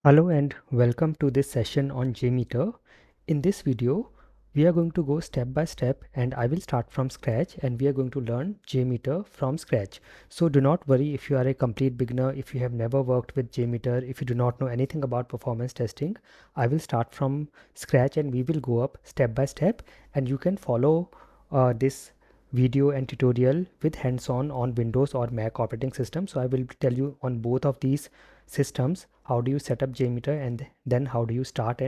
Hello and welcome to this session on JMeter. In this video, we are going to go step by step and I will start from scratch and we are going to learn JMeter from scratch. So do not worry if you are a complete beginner, if you have never worked with JMeter, if you do not know anything about performance testing. I will start from scratch and we will go up step by step and you can follow this video and tutorial with hands-on on Windows or Mac operating system. So I will tell you on both of these systems how do you set up JMeter and then how do you start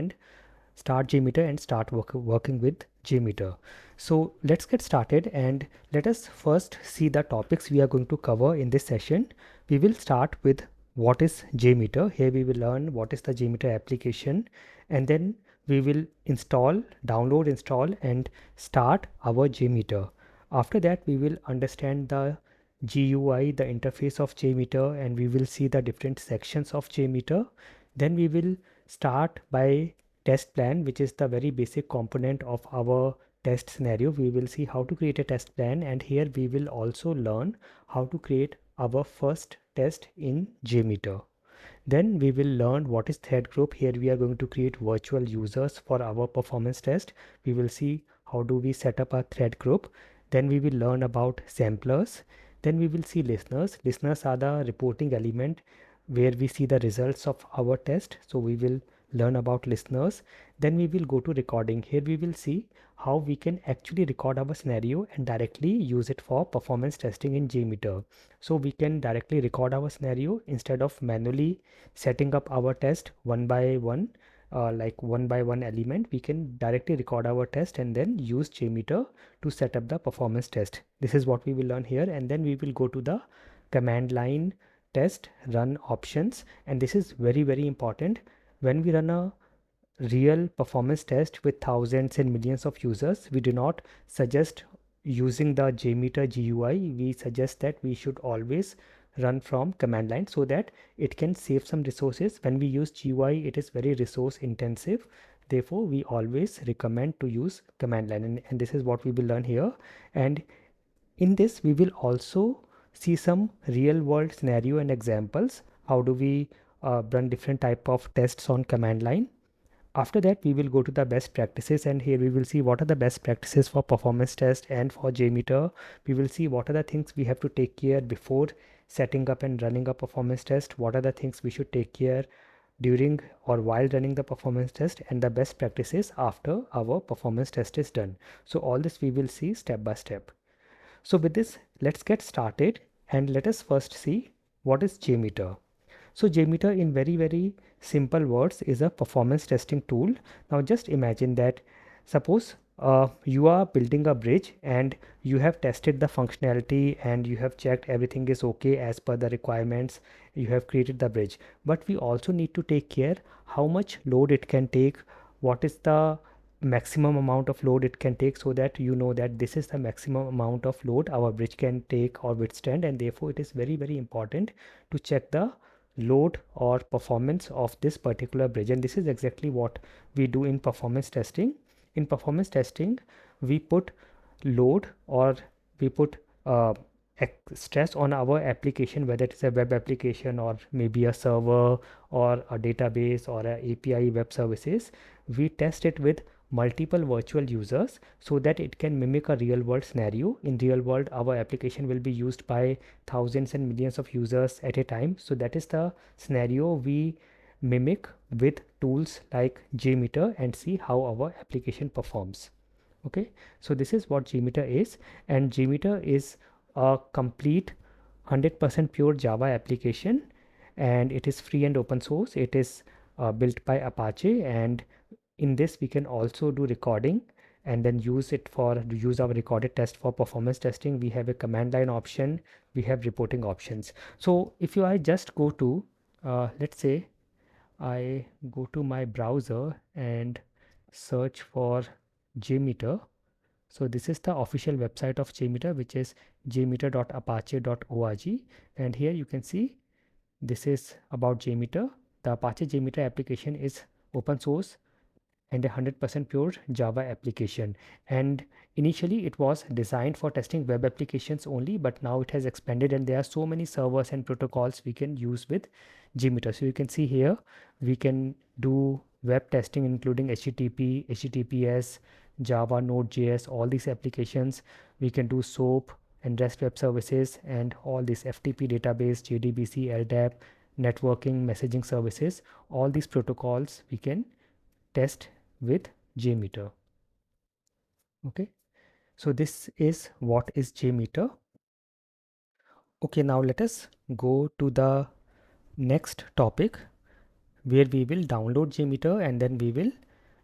JMeter and start working with JMeter. So let's get started and let us first see the topics we are going to cover in this session. We will start with what is JMeter. Here we will learn what is the JMeter application, and then we will download, install and start our JMeter. After that we will understand the GUI, the interface of JMeter, and we will see the different sections of JMeter. Then we will start by test plan, which is the very basic component of our test scenario. We will see how to create a test plan, and here we will also learn how to create our first test in JMeter. Then we will learn what is thread group. Here we are going to create virtual users for our performance test. We will see how do we set up a thread group. Then we will learn about samplers. Then we will see listeners. Listeners are the reporting element where we see the results of our test. So we will learn about listeners. Then we will go to recording. Here we will see how we can actually record our scenario and directly use it for performance testing in JMeter. So we can directly record our scenario instead of manually setting up our test one by one, like one by one element. We can directly record our test and then use JMeter to set up the performance test. This is what we will learn here, and then we will go to the command line test run options, and this is very important. When we run a real performance test with thousands and millions of users, we do not suggest using the JMeter GUI. We suggest that we should always run from command line so that it can save some resources. When we use GUI, it is very resource intensive. Therefore, we always recommend to use command line, and this is what we will learn here. And in this, we will also see some real world scenario and examples. How do we run different type of tests on command line? After that, we will go to the best practices, and here we will see what are the best practices for performance test and for JMeter. We will see what are the things we have to take care before setting up and running a performance test, what are the things we should take care during or while running the performance test, and the best practices after our performance test is done. So all this we will see step by step. So with this, let's get started and let us first see what is JMeter. So JMeter in very simple words is a performance testing tool. Now just imagine that suppose you are building a bridge and you have tested the functionality and you have checked everything is okay as per the requirements. You have created the bridge, but we also need to take care how much load it can take, what is the maximum amount of load it can take, so that you know that this is the maximum amount of load our bridge can take or withstand, and therefore it is very important to check the load or performance of this particular bridge. And this is exactly what we do in performance testing. In performance testing, we put load or we put stress on our application, whether it is a web application or maybe a server or a database or a API web services. We test it with multiple virtual users so that it can mimic a real world scenario. In real world, our application will be used by thousands and millions of users at a time. So that is the scenario we mimic with tools like JMeter and see how our application performs. Okay, so this is what JMeter is, and JMeter is a complete 100% pure Java application, and it is free and open source. It is built by Apache, and in this we can also do recording and then use our recorded test for performance testing. We have a command line option, we have reporting options. So if I just go to let's say I go to my browser and search for JMeter. So this is the official website of JMeter, which is jmeter.apache.org, and here you can see this is about JMeter. The Apache JMeter application is open source and a 100% pure Java application. And initially it was designed for testing web applications only, but now it has expanded and there are so many servers and protocols we can use with JMeter. So you can see here we can do web testing including HTTP, HTTPS, Java, Node.js, all these applications. We can do SOAP and REST web services and all this FTP database, JDBC, LDAP, networking, messaging services. All these protocols we can test with JMeter. Okay, so this is what is JMeter. Okay, now let us go to the next topic where we will download JMeter and then we will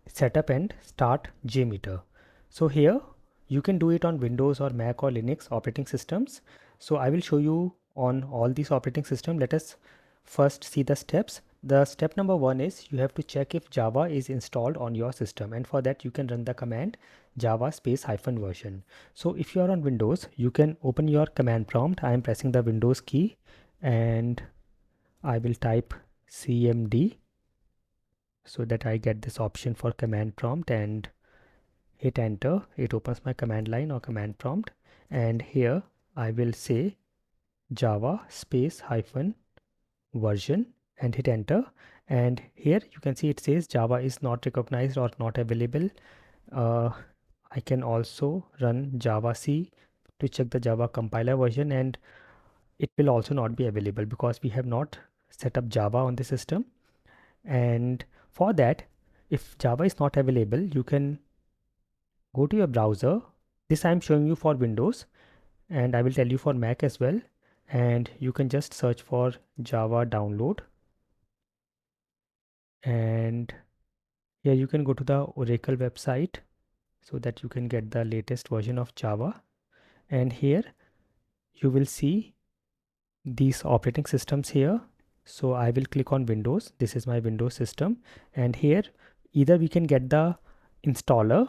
set up and start JMeter. So here you can do it on Windows or Mac or Linux operating systems. So I will show you on all these operating systems. Let us first see the steps. The step number one is you have to check if Java is installed on your system, and for that you can run the command java space hyphen version. So if you are on Windows, you can open your command prompt. I am pressing the Windows key and I will type cmd so that I get this option for command prompt and hit enter. It opens my command line or command prompt, and here I will say java space hyphen version and hit enter. And here you can see it says Java is not recognized or not available. I can also run java c to check the Java compiler version, and it will also not be available because we have not set up Java on the system. And for that, if Java is not available, you can go to your browser. This I am showing you for Windows, and I will tell you for Mac as well. And you can just search for Java download, and here you can go to the Oracle website so that you can get the latest version of Java. And here you will see these operating systems here. So I will click on Windows. This is my Windows system, and here either we can get the installer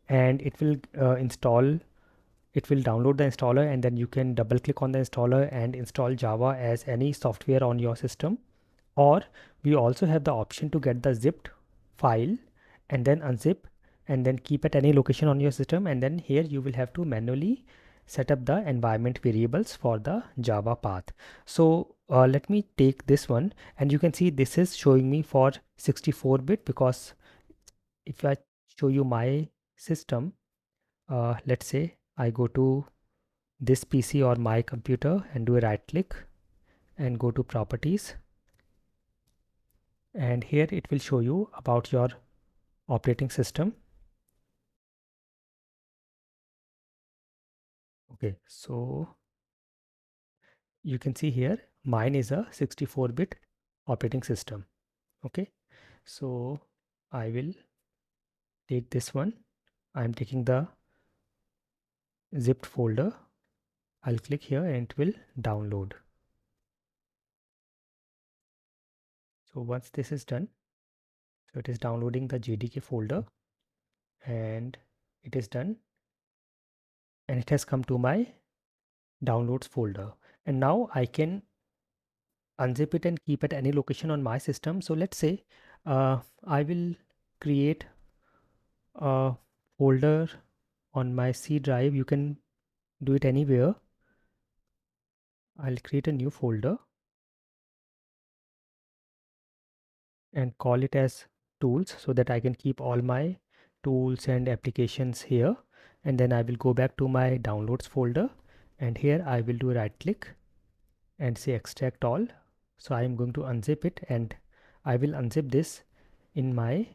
and it will download the installer, and then you can double click on the installer and install Java as any software on your system. Or we also have the option to get the zipped file and then unzip and then keep at any location on your system, and then here you will have to manually set up the environment variables for the Java path. So let me take this one, and you can see this is showing me for 64-bit, because if I show you my system, let's say I go to this PC or my computer and do a right click and go to properties, and here it will show you about your operating system. Okay, so you can see here mine is a 64-bit operating system. Okay, so I will take this one. I'm taking the zipped folder. I'll click here and it will download. So once this is done, so it is downloading the JDK folder and it is done, and it has come to my downloads folder, and now I can unzip it and keep at any location on my system. So let's say I will create a folder on my C drive. You can do it anywhere. I'll create a new folder and call it as tools so that I can keep all my tools and applications here. And then I will go back to my downloads folder, and here I will do right click and say extract all. So I am going to unzip it, and I will unzip this in my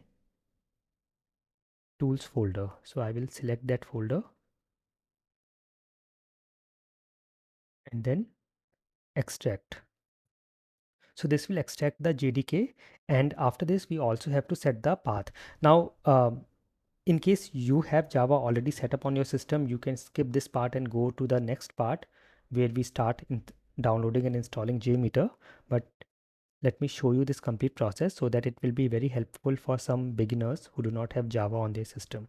tools folder. So I will select that folder and then extract. So this will extract the JDK, and after this we also have to set the path. Now in case you have Java already set up on your system, you can skip this part and go to the next part where we start downloading and installing JMeter. But let me show you this complete process so that it will be very helpful for some beginners who do not have Java on their system.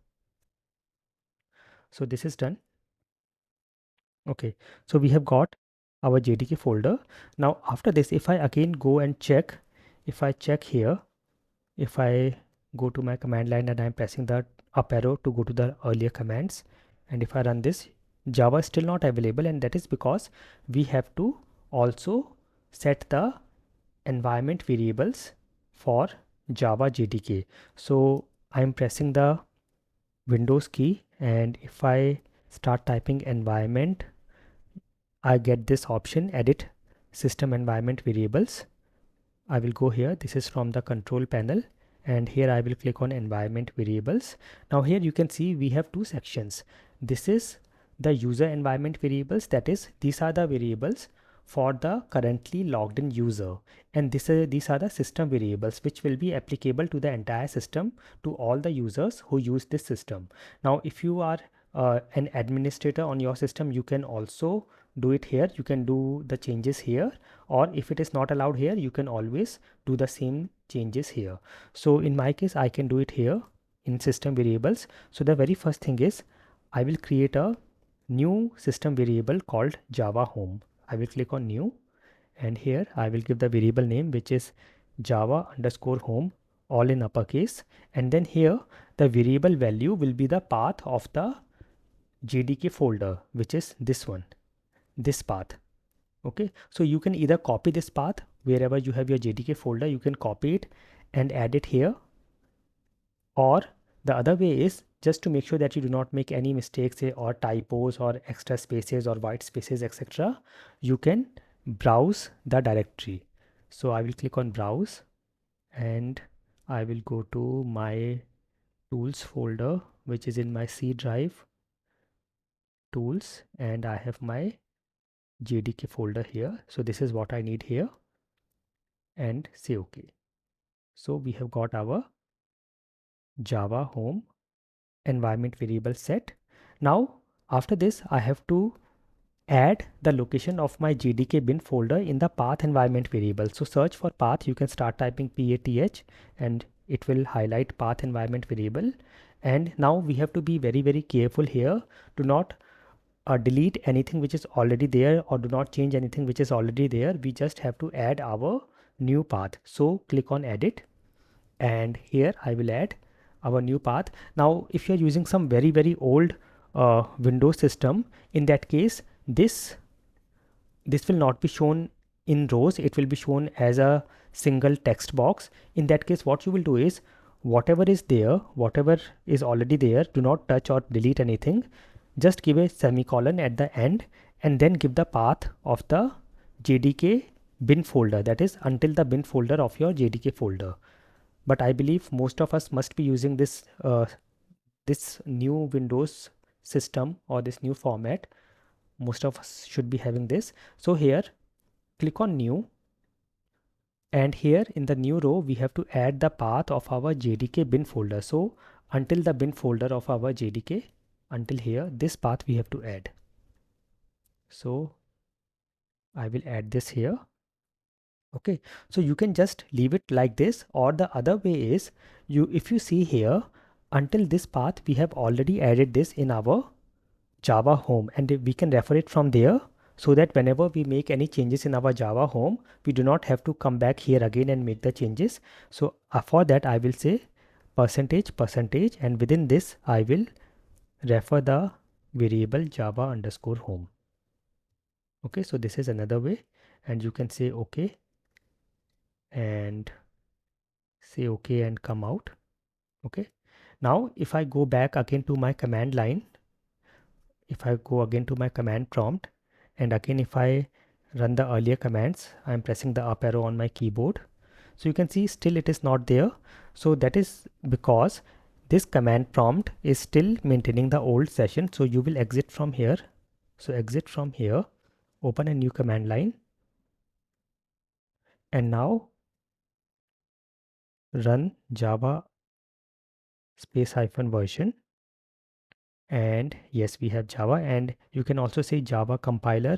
So this is done. Okay, so we have got our JDK folder. Now after this, if I again go and check, if I check here, if I go to my command line and I'm pressing the up arrow to go to the earlier commands. And if I run this, Java is still not available, and that is because we have to also set the environment variables for Java JDK. So I'm pressing the Windows key, and if I start typing environment, I get this option, edit system environment variables. I will go here. This is from the control panel, and here I will click on environment variables. Now here you can see we have two sections. This is the user environment variables, that is, these are the variables for the currently logged in user, and these are the system variables which will be applicable to the entire system, to all the users who use this system. Now if you are an administrator on your system, you can also do it here. You can do the changes here, or if it is not allowed here, you can always do the same changes here. So in my case, I can do it here in system variables. So the very first thing is I will create a new system variable called Java Home. I will click on new, and here I will give the variable name, which is Java underscore home, all in uppercase. And then here the variable value will be the path of the JDK folder, which is this one, this path. Okay, so you can either copy this path wherever you have your JDK folder, you can copy it and add it here, or the other way is, just to make sure that you do not make any mistakes or typos or extra spaces or white spaces, etc., you can browse the directory. So I will click on browse, and I will go to my tools folder, which is in my C drive, tools, and I have my JDK folder here. So this is what I need here, and say OK. So we have got our Java home environment variable set. Now after this, I have to add the location of my JDK bin folder in the path environment variable. So search for path, you can start typing PATH, and it will highlight path environment variable. And now we have to be very careful here. Do not delete anything which is already there, or do not change anything which is already there. We just have to add our new path. So click on edit, and here I will add our new path. Now if you're using some very old Windows system, in that case this will not be shown in rows, it will be shown as a single text box. In that case, what you will do is, whatever is there, whatever is already there, do not touch or delete anything. Just give a semicolon at the end, and then give the path of the JDK bin folder, that is until the bin folder of your JDK folder. But I believe most of us must be using this this new Windows system or this new format. Most of us should be having this. So here click on new, and here in the new row we have to add the path of our JDK bin folder. So until the bin folder of our JDK, until here, this path we have to add. So I will add this here. Okay, so you can just leave it like this, or the other way is, if you see here, until this path we have already added this in our Java home, and we can refer it from there, so that whenever we make any changes in our Java home, we do not have to come back here again and make the changes. So for that I will say percentage, and within this I will refer the variable Java underscore home. Okay, so this is another way, and you can say OK, and say OK and come out. Okay, now if I go back again to my command line, if I go again to my command prompt, and again if I run the earlier commands, I'm pressing the up arrow on my keyboard. So you can see still it is not there. So that is because this command prompt is still maintaining the old session. So you will exit from here. So exit from here, open a new command line, and now run Java space hyphen version. And yes, we have Java, and you can also say Java compiler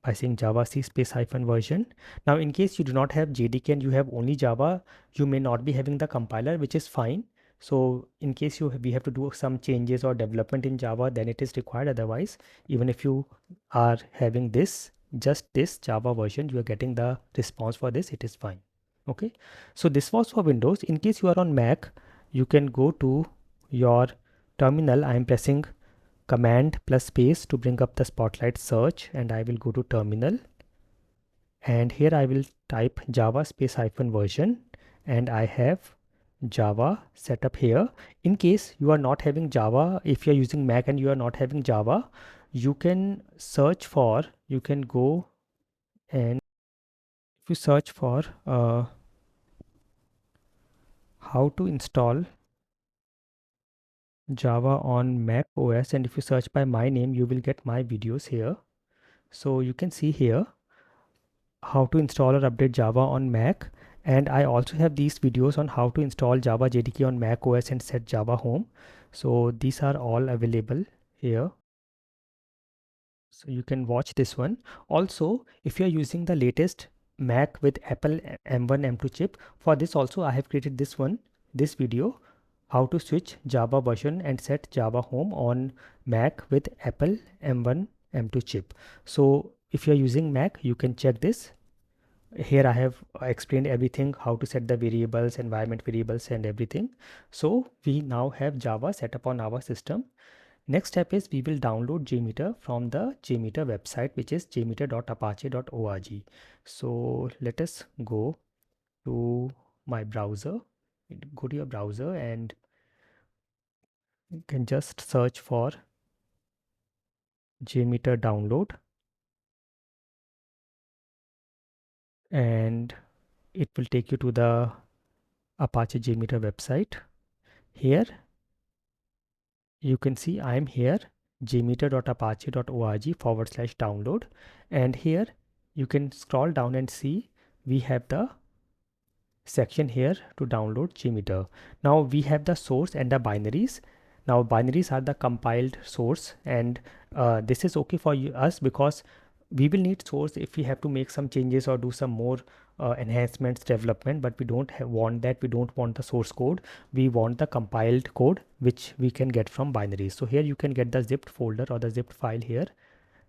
by saying Java C space hyphen version. Now in case you do not have JDK and you have only Java, you may not be having the compiler, which is fine. So in case we have to do some changes or development in Java, then it is required. Otherwise, even if you are having just this Java version, you are getting the response for this, it is fine. Okay, so this was for Windows. In case you are on Mac, you can go to your terminal. I am pressing Command plus space to bring up the Spotlight search, and I will go to terminal, and here I will type java space hyphen version, and I have Java set up here. In case you are not having Java, if you are using Mac and you are not having Java, you can search for, you can go, and if you search for how to install Java on Mac OS, and if you search by my name, you will get my videos here. So you can see here how to install or update Java on Mac, and I also have these videos on how to install Java JDK on Mac OS and set Java home. So these are all available here. So you can watch this one. Also, if you are using the latest Mac with Apple M1 M2 chip, for this also I have created this video, how to switch Java version and set Java home on Mac with Apple M1 M2 chip. So if you are using Mac, you can check this. Here I have explained everything, how to set the variables, environment variables and everything. So we now have Java set up on our system. Next step is we will download JMeter from the JMeter website, which is jmeter.apache.org. So let us go to my browser. Go to your browser and you can just search for JMeter download, and it will take you to the Apache JMeter website. Here you can see I am here, jmeter.apache.org/download, and here you can scroll down and see we have the section here to download JMeter. Now we have the source and the binaries. Now binaries are the compiled source, and this is okay for us because we will need source if we have to make some changes or do some more enhancements, development, but we don't want that. We don't want the source code. We want the compiled code which we can get from binaries. So here you can get the zipped folder or the zipped file here.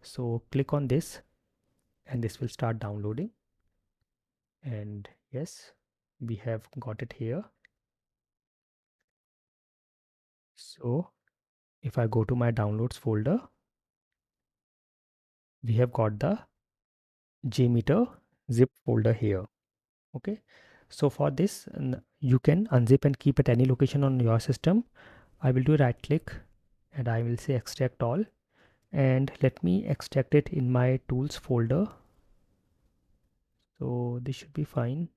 So click on this and this will start downloading, and yes, we have got it here. So if I go to my downloads folder, we have got the JMeter zip folder here. Okay, so for this you can unzip and keep at any location on your system. I will do right click and I will say extract all, and let me extract it in my tools folder. So this should be fine.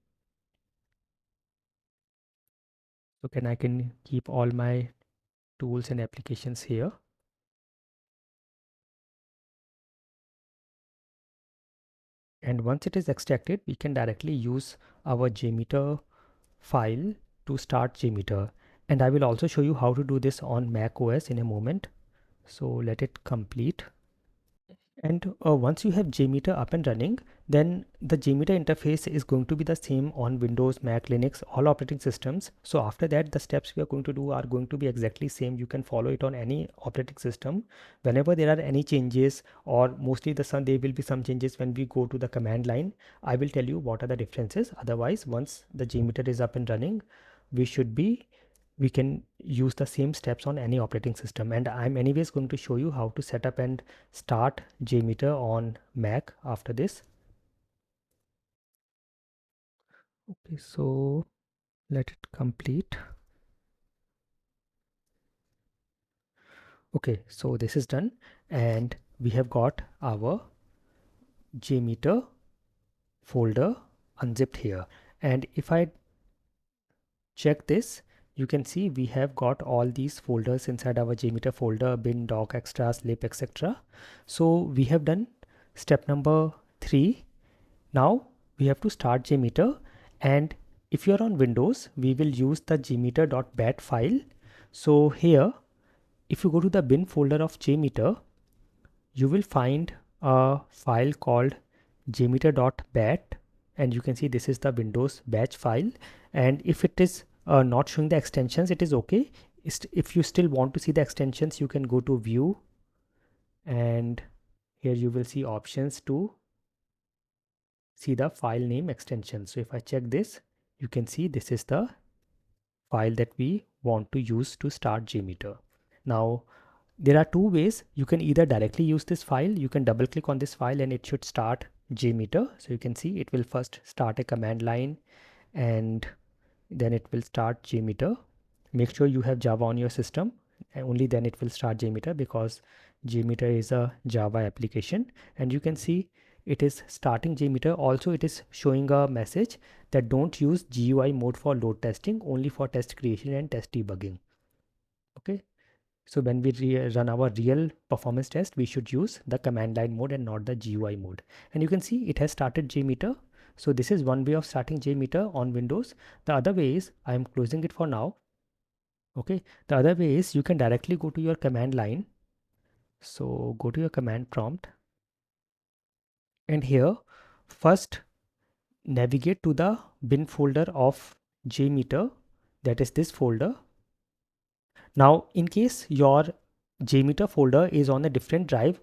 So I can keep all my tools and applications here. And once it is extracted, we can directly use our JMeter file to start JMeter, and I will also show you how to do this on Mac OS in a moment. So let it complete. And once you have JMeter up and running, then the JMeter interface is going to be the same on Windows, Mac, Linux, all operating systems. So after that, the steps we are going to do are going to be exactly same. You can follow it on any operating system. Whenever there are any changes, or mostly there will be some changes when we go to the command line, I will tell you what are the differences. Otherwise, once the JMeter is up and running, we can use the same steps on any operating system, and I'm anyways going to show you how to set up and start JMeter on Mac after this. Okay, so let it complete. Okay, so this is done, and we have got our JMeter folder unzipped here, and if I check this, you can see we have got all these folders inside our JMeter folder: bin, doc, extras, lib, etc. So we have done step number 3. Now we have to start JMeter, and if you are on Windows, we will use the jmeter.bat file. So here, if you go to the bin folder of JMeter, you will find a file called jmeter.bat, and you can see this is the Windows batch file. And if it is not showing the extensions, it is okay. If you still want to see the extensions, you can go to view, and here you will see options to see the file name extension. So if I check this, you can see this is the file that we want to use to start JMeter. Now there are two ways. You can either directly use this file, you can double click on this file and it should start JMeter. So you can see it will first start a command line and then it will start JMeter. Make sure you have Java on your system, and only then it will start JMeter, because JMeter is a Java application. And you can see it is starting JMeter. Also it is showing a message that don't use GUI mode for load testing, only for test creation and test debugging. Okay, so when we run our real performance test, we should use the command line mode and not the GUI mode. And you can see it has started JMeter. So this is one way of starting JMeter on Windows. The other way is, I am closing it for now. Okay, the other way is you can directly go to your command line. So go to your command prompt, and here first navigate to the bin folder of JMeter, that is this folder. Now in case your JMeter folder is on a different drive,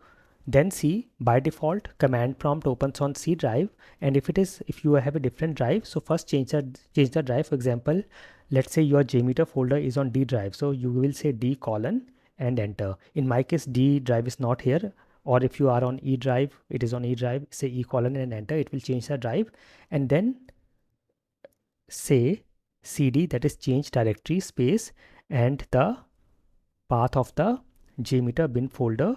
then see, by default command prompt opens on C drive, and if you have a different drive, so first change the drive. For example, let's say your JMeter folder is on D drive, so you will say D colon and enter. In my case D drive is not here, or if you are on E drive, it is on E drive, say E colon and enter. It will change the drive, and then say cd, that is change directory space, and the path of the JMeter bin folder,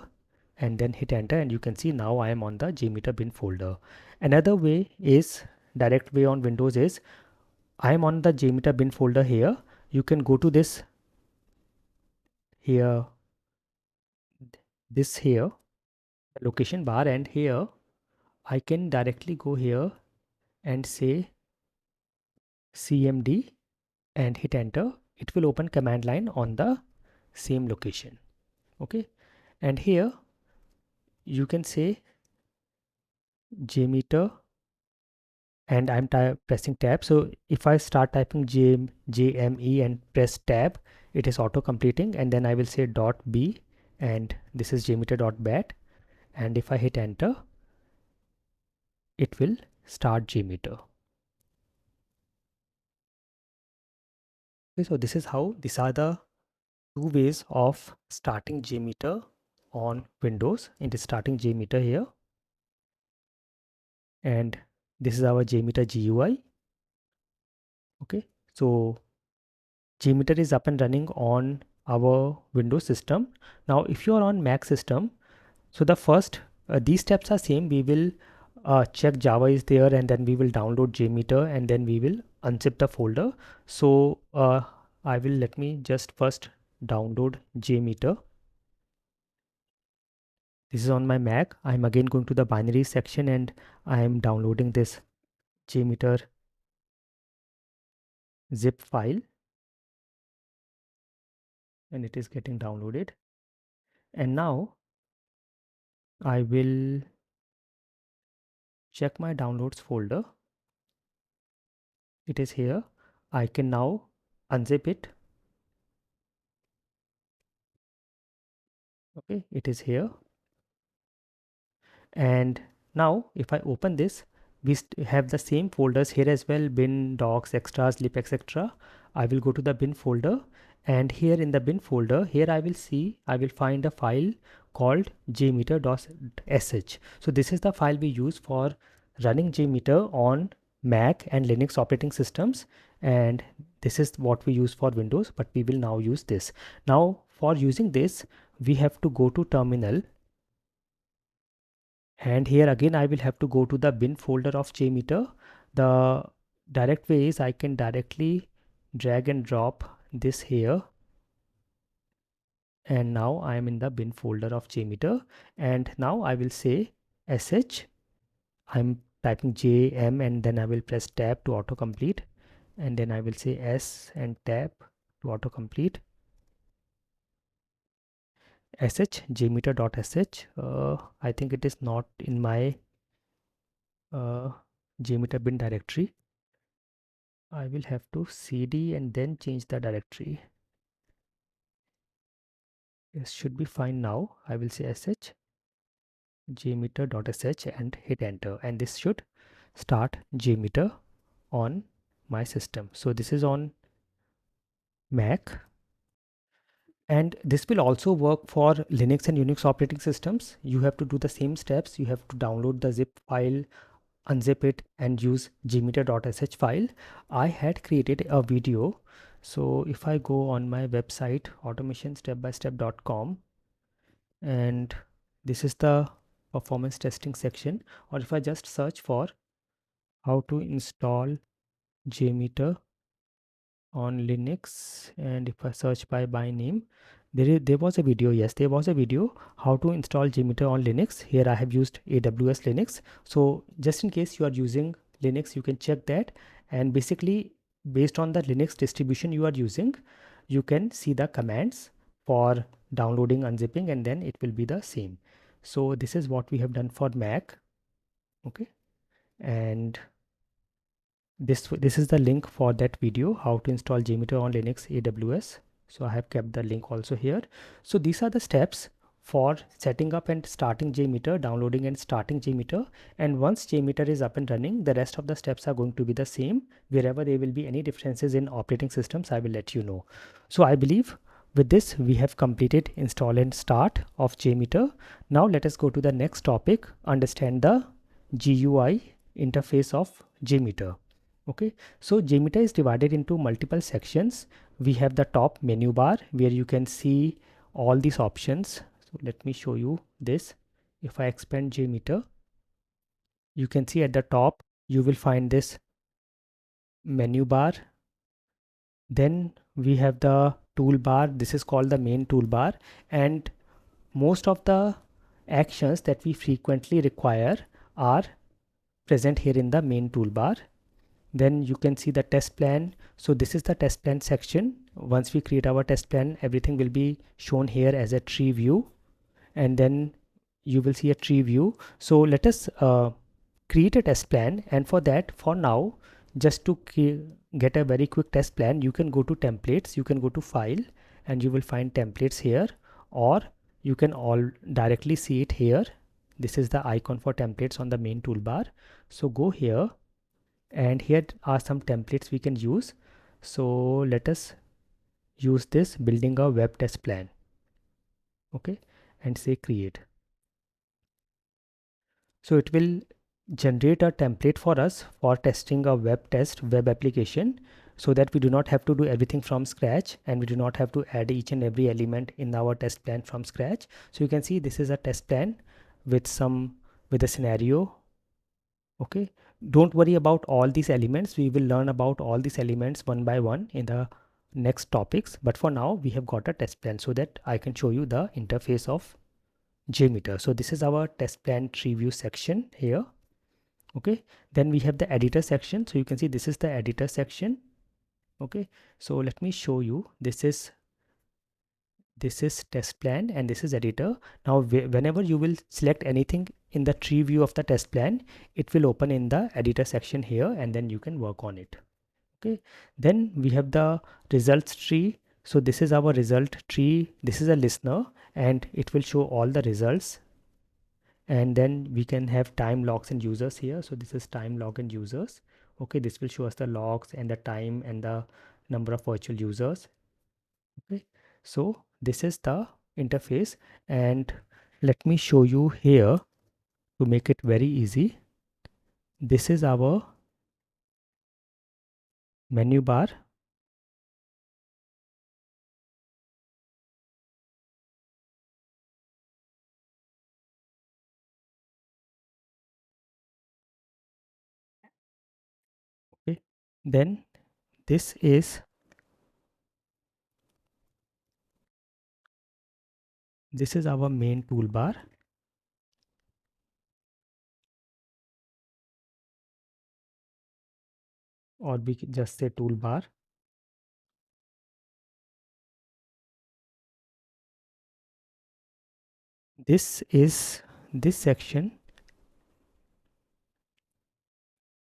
and then hit enter, and you can see now I am on the JMeter bin folder. Another way is, direct way on Windows is, I am on the JMeter bin folder here. You can go to this here, location bar, and here I can directly go here and say cmd and hit enter. It will open command line on the same location. Okay, and here you can say jmeter, and I'm pressing tab. So if I start typing jme and press tab, it is auto completing, and then I will say .b, and this is jmeter.bat, and if I hit enter, it will start JMeter. Okay, so these are the two ways of starting JMeter on Windows. It is starting JMeter here, and this is our JMeter GUI. Okay, so JMeter is up and running on our Windows system. Now if you are on Mac system, so the first these steps are same. We will check Java is there, and then we will download JMeter, and then we will unzip the folder. So let me just first download JMeter. This is on my Mac. I'm again going to the binary section, and I am downloading this JMeter zip file, and it is getting downloaded. And now I will check my downloads folder. It is here. I can now unzip it. Okay, it is here. And now if I open this, we have the same folders here as well: bin, docs, extras, lib, etc. I will go to the bin folder, and here in the bin folder, here I will find a file called jmeter.sh. So this is the file we use for running JMeter on Mac and Linux operating systems, and this is what we use for Windows, but we will now use this. Now for using this, we have to go to terminal, and here again I will have to go to the bin folder of JMeter. The direct way is I can directly drag and drop this here, and now I am in the bin folder of JMeter, and now I will say sh. I'm typing jm, and then I will press tab to autocomplete, and then I will say s and tab to autocomplete. Sh jmeter.sh. I think it is not in my JMeter bin directory. I will have to cd and then change the directory. It should be fine now. I will say sh jmeter.sh and hit enter, and this should start JMeter on my system. So this is on Mac, and this will also work for Linux and Unix operating systems. You have to do the same steps. You have to download the zip file, unzip it, and use jmeter.sh file. I had created a video. So if I go on my website automationstepbystep.com, and this is the performance testing section, or if I just search for how to install JMeter on Linux, and if I search by name, there was a video. Yes, there was a video how to install JMeter on Linux. Here I have used AWS Linux. So just in case you are using Linux, you can check that, and basically based on the Linux distribution you are using, you can see the commands for downloading, unzipping, and then it will be the same. So this is what we have done for Mac. Okay, and this is the link for that video, how to install JMeter on Linux AWS. So I have kept the link also here. So these are the steps for setting up and starting JMeter, downloading and starting JMeter. And once JMeter is up and running, the rest of the steps are going to be the same. Wherever there will be any differences in operating systems, I will let you know. So I believe with this we have completed install and start of JMeter. Now let us go to the next topic, understand the GUI interface of JMeter. Okay, so JMeter is divided into multiple sections. We have the top menu bar where you can see all these options. So let me show you this. If I expand JMeter, you can see at the top you will find this menu bar. Then we have the toolbar. This is called the main toolbar, and most of the actions that we frequently require are present here in the main toolbar. Then you can see the test plan. So this is the test plan section. Once we create our test plan, everything will be shown here as a tree view, and then you will see a tree view. So let us create a test plan, and for that, for now, just to get a very quick test plan, you can go to templates, you can go to file, and you will find templates here, or you can all directly see it here. This is the icon for templates on the main toolbar. So go here, and here are some templates we can use. So let us use this, building a web test plan. Okay, and say create. So it will generate a template for us for testing a web application, so that we do not have to do everything from scratch, and we do not have to add each and every element in our test plan from scratch. So you can see this is a test plan with a scenario. Okay, don't worry about all these elements. We will learn about all these elements one by one in the next topics, but for now we have got a test plan so that I can show you the interface of JMeter. So this is our test plan tree view section here. Okay, then we have the editor section. So you can see this is the editor section. Okay, so let me show you. This is test plan, and this is editor. Now whenever you will select anything in the tree view of the test plan, it will open in the editor section here, and then you can work on it. Okay, then we have the results tree. So this is our result tree. This is a listener, and it will show all the results. And then we can have time logs and users here. So this is time log and users. Okay, this will show us the logs and the time and the number of virtual users. Okay, so this is the interface, and let me show you here to make it very easy. This is our menu bar. Okay, then this is our main toolbar, or we can just say toolbar. This section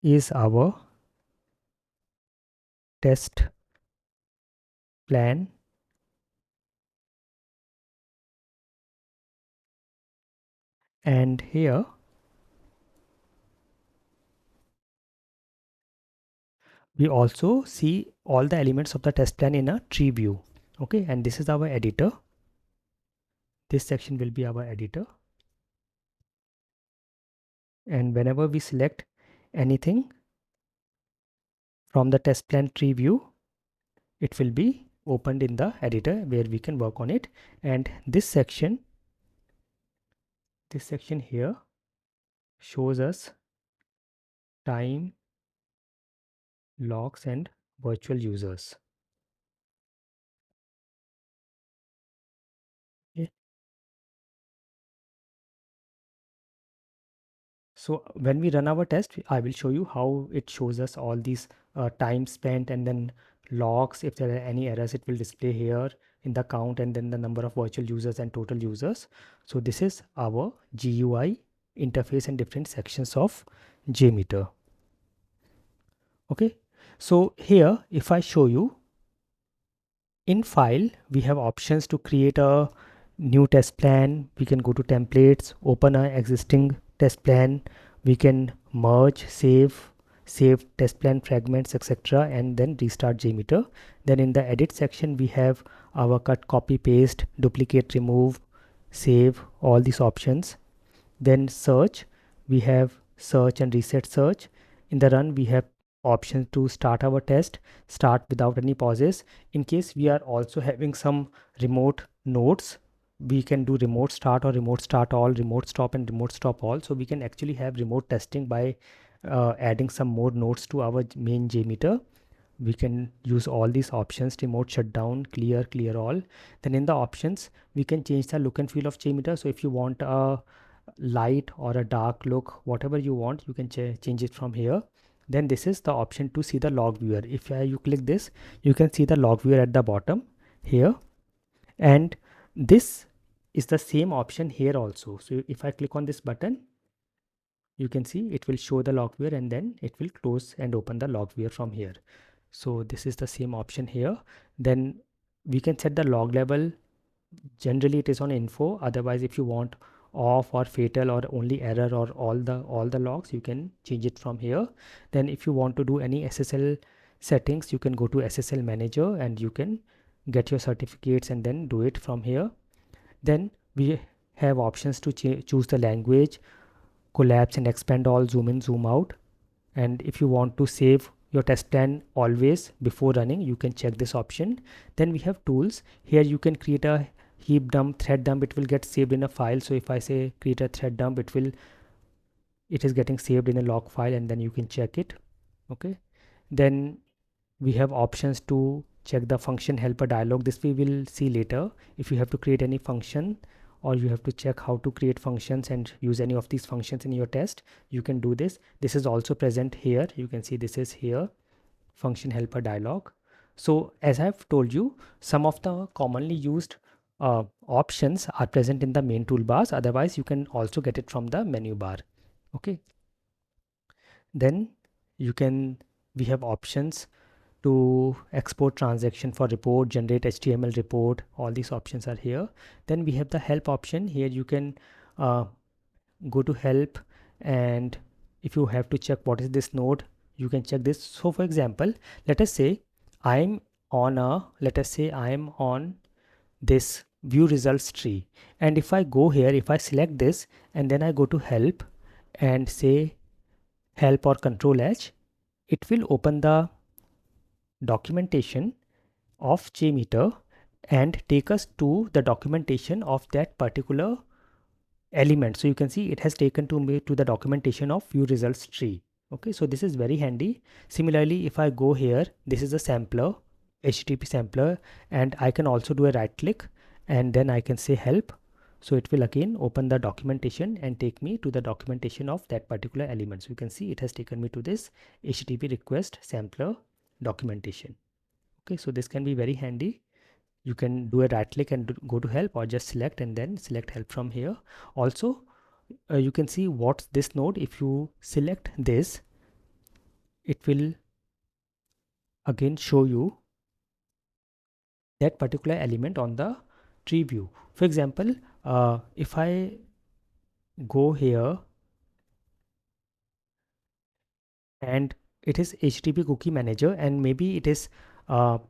is our test plan, and here We also see all the elements of the test plan in a tree view. Okay, and this is our editor. This section will be our editor. And whenever we select anything from the test plan tree view, it will be opened in the editor where we can work on it. And this section here shows us time, logs, and virtual users. Okay. So when we run our test, I will show you how it shows us all these time spent, and then logs. If there are any errors, it will display here in the count, and then the number of virtual users and total users. So this is our GUI interface and different sections of JMeter. Okay. So here, if I show you, in file, we have options to create a new test plan. We can go to templates, open an existing test plan. We can merge, save test plan fragments, etc., and then restart JMeter. Then in the edit section, we have our cut, copy, paste, duplicate, remove, save, all these options. Then search, we have search and reset search. In the run, we have options to start our test, start without any pauses. In case we are also having some remote nodes, we can do remote start or remote start all, remote stop and remote stop all. So we can actually have remote testing by adding some more nodes to our main JMeter. We can use all these options: remote shutdown, clear all. Then in the options, we can change the look and feel of JMeter. So if you want a light or a dark look, whatever you want, you can change it from here. Then this is the option to see the log viewer. If you click this, you can see the log viewer at the bottom here, and this is the same option here also. So if I click on this button, you can see it will show the log viewer, and then it will close and open the log viewer from here. So this is the same option here. Then we can set the log level. Generally it is on info. Otherwise, if you want off or fatal or only error or all the logs, you can change it from here. Then if you want to do any SSL settings, you can go to SSL manager and you can get your certificates and then do it from here. Then we have options to choose the language, collapse and expand all, zoom in, zoom out. And if you want to save your test plan always before running, you can check this option. Then we have tools. Here you can create a heap dump, thread dump. It will get saved in a file. So if I say create a thread dump, it is getting saved in a log file, and then you can check it. Okay. Then we have options to check the function helper dialog. This we will see later. If you have to create any function, or you have to check how to create functions and use any of these functions in your test, you can do this. This is also present here. You can see this is here, function helper dialog. So as I've told you, some of the commonly used options are present in the main toolbars. Otherwise, you can also get it from the menu bar. Okay. Then we have options to export transaction for report, generate HTML report. All these options are here. Then we have the help option. Here you can go to help, and if you have to check what is this node, you can check this. So for example, let us say I'm on this view results tree, and if I go here, if I select this and then I go to help and say help or control H, it will open the documentation of JMeter and take us to the documentation of that particular element. So you can see it has taken to me to the documentation of view results tree. Okay, so this is very handy. Similarly, if I go here, this is a sampler, HTTP sampler, and I can also do a right click and then I can say help. So it will again open the documentation and take me to the documentation of that particular element. So you can see it has taken me to this HTTP request sampler documentation. Okay, so this can be very handy. You can do a right click and go to help, or just select and then select help from here. Also, you can see what's this node. If you select this, it will again show you that particular element on the tree view. For example, if I go here and it is HTTP cookie manager, and maybe it is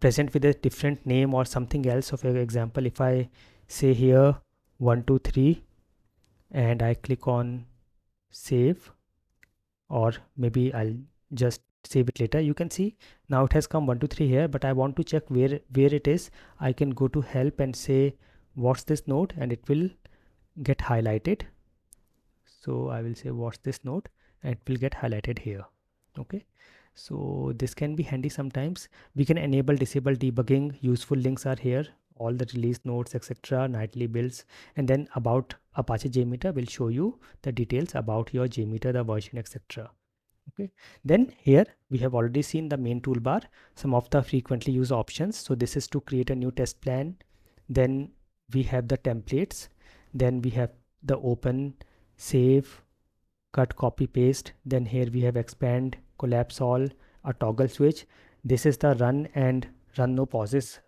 present with a different name or something else. So for example, if I say here 123 and I click on save, or maybe I'll just save it later, you can see now it has come 123 here, but I want to check where it is. I can go to help and say what's this node, and it will get highlighted. So I will say what's this node, and it will get highlighted here. Okay, so this can be handy sometimes. We can enable disable debugging. Useful links are here, all the release notes, etc., nightly builds, and then about Apache JMeter will show you the details about your JMeter, the version, etc. Okay, then here we have already seen the main toolbar, some of the frequently used options. So this is to create a new test plan. Then we have the templates. Then we have the open, save, cut, copy, paste. Then here we have expand, collapse all, a toggle switch. This is the run and run no pauses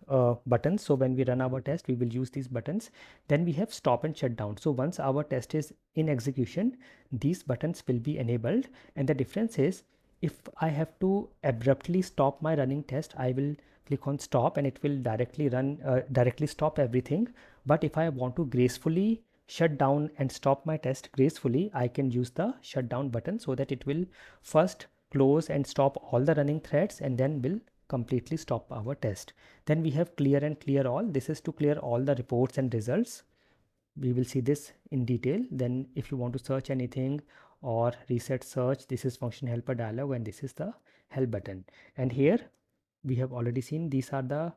buttons. So when we run our test, we will use these buttons. Then we have stop and shut down. So once our test is in execution, these buttons will be enabled. And the difference is, if I have to abruptly stop my running test, I will click on stop and it will directly stop everything. But if I want to gracefully shut down and stop my test gracefully, I can use the shutdown button, so that it will first close and stop all the running threads and then will completely stop our test. Then we have clear and clear all. This is to clear all the reports and results. We will see this in detail. Then if you want to search anything or reset search, this is function helper dialog, and this is the help button. And here we have already seen these are the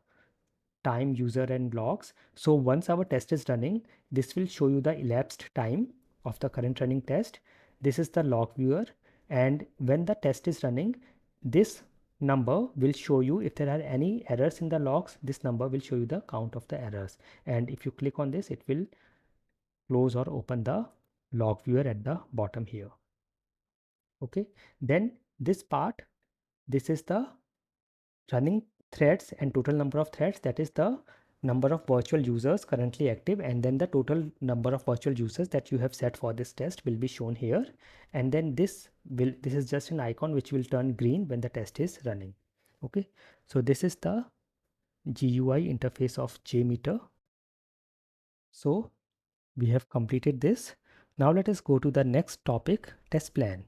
time, user, and logs. So once our test is running, this will show you the elapsed time of the current running test. This is the log viewer, and when the test is running, this number will show you if there are any errors in the logs. This number will show you the count of the errors, and if you click on this, it will close or open the log viewer at the bottom here. Okay, then this part, this is the running threads and total number of threads, that is the number of virtual users currently active, and then the total number of virtual users that you have set for this test will be shown here. And then this is just an icon which will turn green when the test is running. Okay, so this is the GUI interface of JMeter. So we have completed this. Now let us go to the next topic, test plan.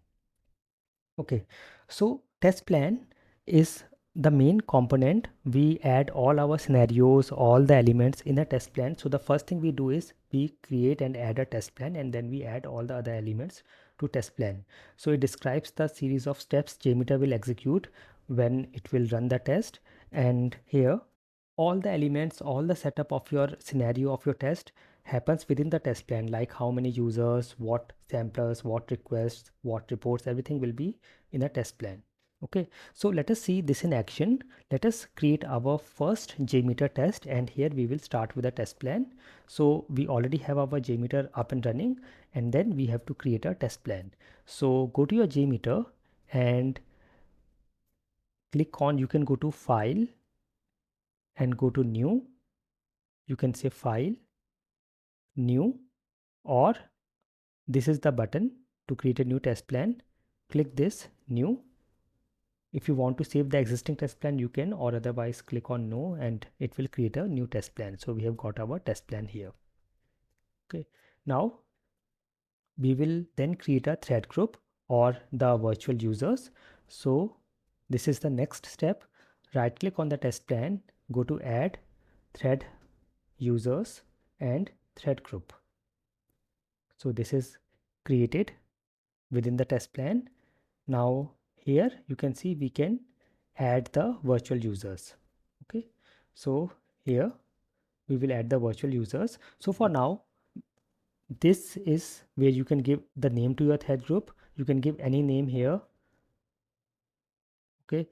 Okay, so test plan is the main component. We add all our scenarios, all the elements in a test plan. So the first thing we do is we create and add a test plan, and then we add all the other elements to test plan. So it describes the series of steps JMeter will execute when it will run the test. And here all the elements, all the setup of your scenario of your test happens within the test plan, like how many users, what samplers, what requests, what reports, everything will be in a test plan. Okay, so let us see this in action. Let us create our first JMeter test, and here we will start with a test plan. So we already have our JMeter up and running, and then we have to create a test plan. So go to your JMeter and click on, you can go to file and go to new. You can say file, new, or this is the button to create a new test plan. Click this new. If you want to save the existing test plan, you can, or otherwise click on no and it will create a new test plan. So we have got our test plan here. Okay, now we will then create a thread group or the virtual users. So this is the next step. Right click on the test plan, go to add thread users and thread group. So this is created within the test plan. Now here you can see we can add the virtual users. Okay, so here we will add the virtual users. So for now, this is where you can give the name to your thread group. You can give any name here. Okay,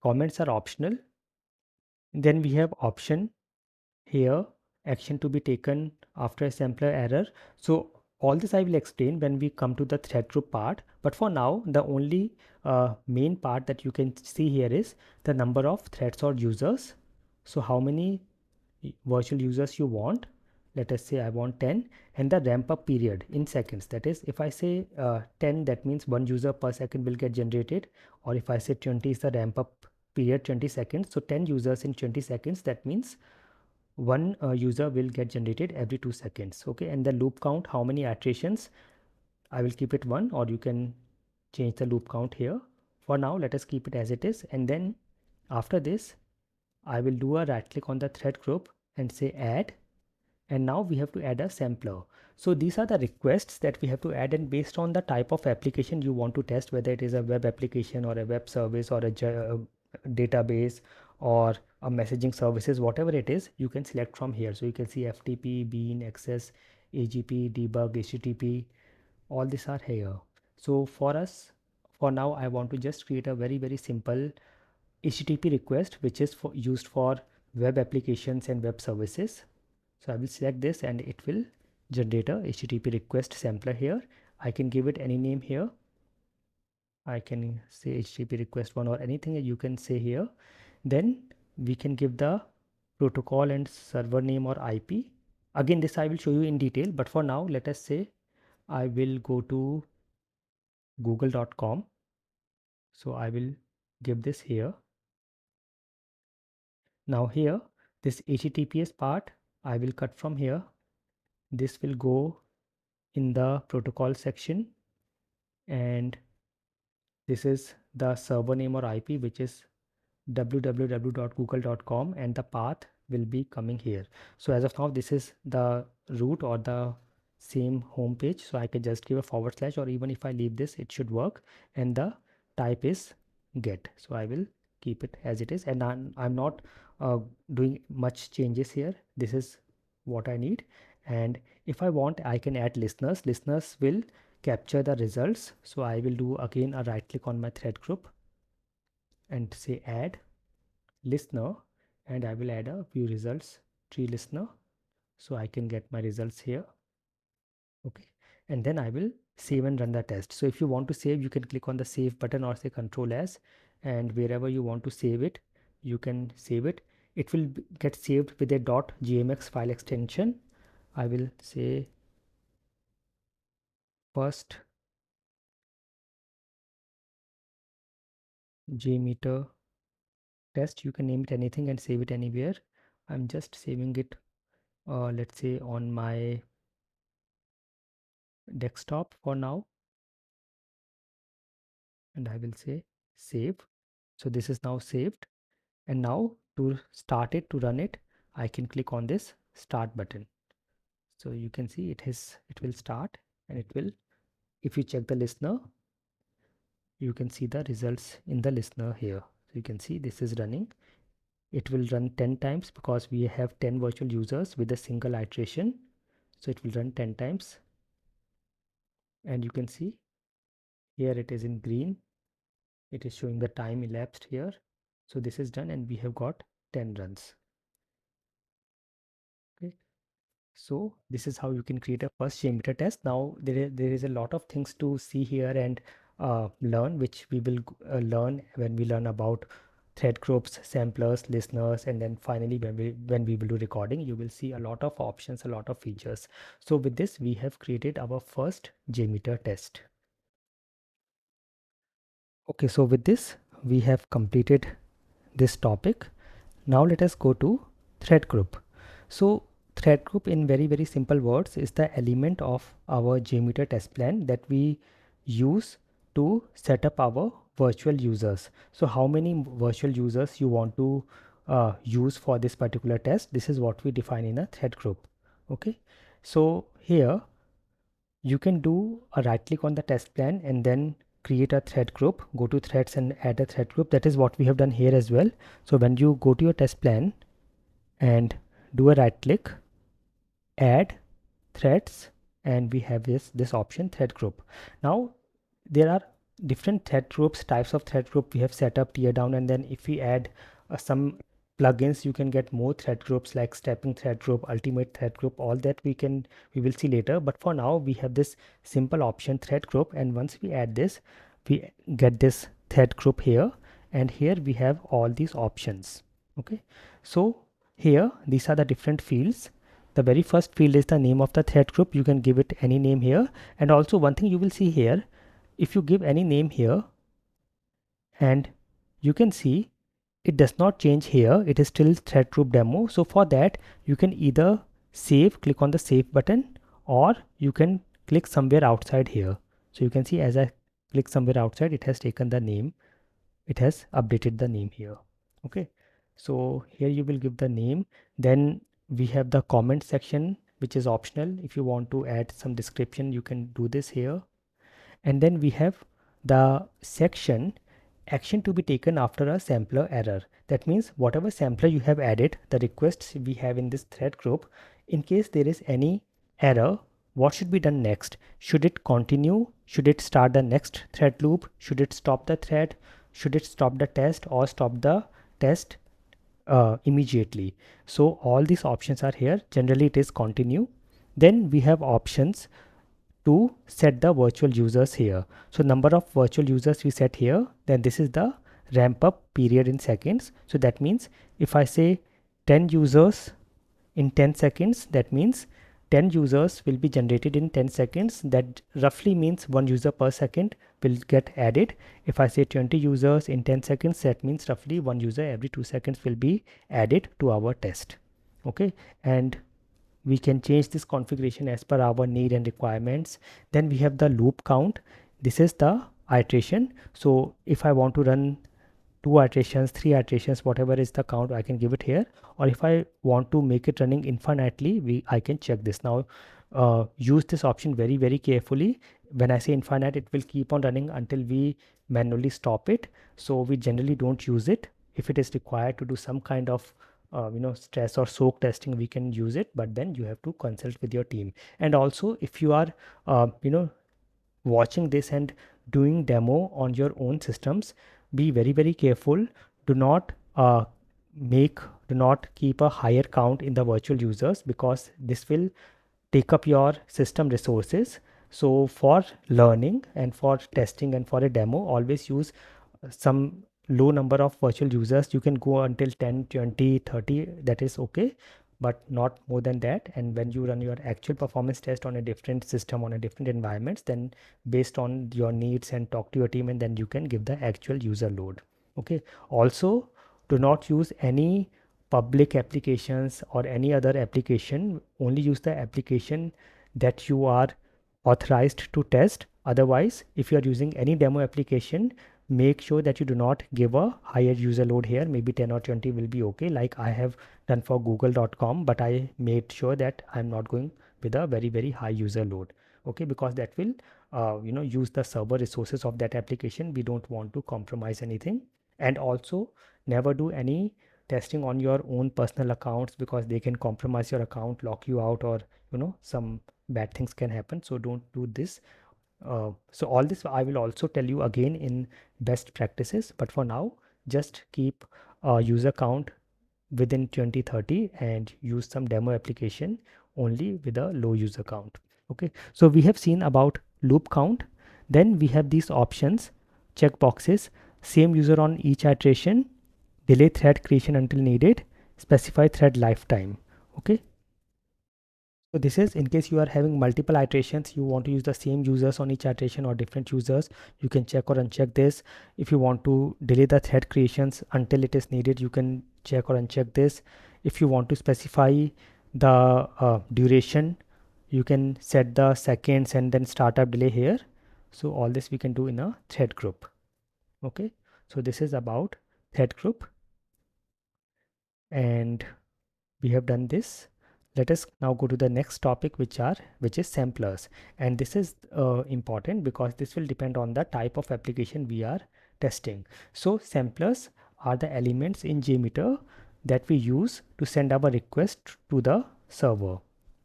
comments are optional. Then we have option here, action to be taken after a sampler error. So all this I will explain when we come to the thread group part, but for now the only main part that you can see here is the number of threads or users. So how many virtual users you want, let us say I want 10, and the ramp up period in seconds, that is if I say 10, that means one user per second will get generated, or if I say 20 is the ramp up period, 20 seconds, so 10 users in 20 seconds, that means one user will get generated every 2 seconds. Okay, and the loop count, how many iterations, I will keep it 1, or you can change the loop count here. For now let us keep it as it is, and then after this I will do a right click on the thread group and say add, and now we have to add a sampler. So these are the requests that we have to add, and based on the type of application you want to test, whether it is a web application or a web service or a database or a messaging services, whatever it is, you can select from here. So you can see FTP, Bean, Access, AGP, debug, HTTP, all these are here. So for us, for now I want to just create a very simple HTTP request which is used for web applications and web services. So I will select this and it will generate a HTTP request sampler here. I can give it any name here. I can say HTTP request 1 or anything you can say here. Then we can give the protocol and server name or IP. Again, this I will show you in detail, but for now let us say I will go to google.com. So I will give this here. Now here, this HTTPS part I will cut from here. This will go in the protocol section, and this is the server name or IP, which is www.google.com, and the path will be coming here. So as of now, this is the root or the same home page. So I can just give a /, or even if I leave this, it should work. And the type is get. So I will keep it as it is, and I'm not doing much changes here. This is what I need. And if I want, I can add listeners. Listeners will capture the results. So I will do again a right click on my thread group and say add listener, and I will add a view results tree listener, so I can get my results here. Okay, and then I will save and run the test. So if you want to save, you can click on the save button or say control S, and wherever you want to save it, you can save it. It will get saved with a .gmx file extension. I will say first JMeter test. You can name it anything and save it anywhere. I'm just saving it let's say on my desktop for now, and I will say save. So this is now saved, and now to start it, to run it, I can click on this start button. So you can see it will start, and it will, if you check the listener, you can see the results in the listener here. So you can see this is running. It will run 10 times because we have 10 virtual users with a single iteration. So it will run 10 times, and you can see here it is in green. It is showing the time elapsed here. So this is done, and we have got 10 runs. Okay, so this is how you can create a first JMeter test. Now there is a lot of things to see here and learn, which we will learn when we learn about thread groups, samplers, listeners, and then finally when we will do recording, you will see a lot of options, a lot of features. So with this, we have created our first JMeter test. Okay, so with this, we have completed this topic. Now let us go to thread group. So thread group, in very simple words, is the element of our JMeter test plan that we use to set up our virtual users. So how many virtual users you want to use for this particular test, this is what we define in a thread group. Okay, so here you can do a right click on the test plan and then create a thread group. Go to threads and add a thread group. That is what we have done here as well. So when you go to your test plan and do a right click, add threads, and we have this option thread group. Now there are different thread groups, types of thread group we have set up, tear down, and then if we add some plugins, you can get more thread groups like stepping thread group, ultimate thread group, all that we will see later. But for now we have this simple option thread group, and once we add this, we get this thread group here, and here we have all these options. Okay, so here these are the different fields. the very first field is the name of the thread group. You can give it any name here. And also one thing you will see here, if you give any name here, and you can see it does not change here, it is still thread group demo. So for that you can either save, click on the save button, or you can click somewhere outside here. So you can see as I click somewhere outside, it has taken the name, it has updated the name here. Okay, so here you will give the name. Then we have the comment section, which is optional. If you want to add some description, you can do this here. And then we have the section action to be taken after a sampler error. That means whatever sampler you have added, the requests we have in this thread group, in case there is any error, what should be done next? Should it continue? Should it start the next thread loop? Should it stop the thread? Should it stop the test or stop the test immediately? So all these options are here. Generally it is continue. Then we have options to set the virtual users here. So number of virtual users we set here, then this is the ramp up period in seconds. So that means if I say 10 users in 10 seconds, that means 10 users will be generated in 10 seconds. That roughly means 1 user per second will get added. If I say 20 users in 10 seconds, that means roughly 1 user every 2 seconds will be added to our test. Okay, and we can change this configuration as per our need and requirements. Then we have the loop count. This is the iteration. So if I want to run 2 iterations, 3 iterations, whatever is the count, I can give it here. Or if I want to make it running infinitely, I can check this. Now use this option very carefully. When I say infinite, it will keep on running until we manually stop it. So we generally don't use it. If it is required to do some kind of stress or soak testing, we can use it, but then you have to consult with your team. And also if you are watching this and doing demo on your own systems, be very careful. Do not do not keep a higher count in the virtual users, because this will take up your system resources. So for learning and for testing and for a demo, always use some low number of virtual users. You can go until 10, 20, 30, that is okay, but not more than that. And when you run your actual performance test on a different system, on a different environments, then based on your needs and talk to your team, and then you can give the actual user load. Okay, also do not use any public applications or any other application. Only use the application that you are authorized to test. Otherwise, if you are using any demo application, make sure that you do not give a higher user load here. Maybe 10 or 20 will be okay, like I have done for google.com, but I made sure that I'm not going with a very high user load. Okay, because that will use the server resources of that application. We don't want to compromise anything. And also never do any testing on your own personal accounts, because they can compromise your account, lock you out, or some bad things can happen. So don't do this. So all this I will also tell you again in best practices, but for now just keep user count within 20-30 and use some demo application only with a low user count. Okay, so we have seen about loop count. Then we have these options, check boxes: same user on each iteration, delay thread creation until needed, specify thread lifetime. Okay, so this is in case you are having multiple iterations, you want to use the same users on each iteration or different users, you can check or uncheck this. If you want to delay the thread creations until it is needed, you can check or uncheck this. If you want to specify the duration, you can set the seconds and then startup delay here. So all this we can do in a thread group. Okay, so this is about thread group, and we have done this. Let us now go to the next topic, which is samplers. And this is important because this will depend on the type of application we are testing. So samplers are the elements in JMeter that we use to send our request to the server.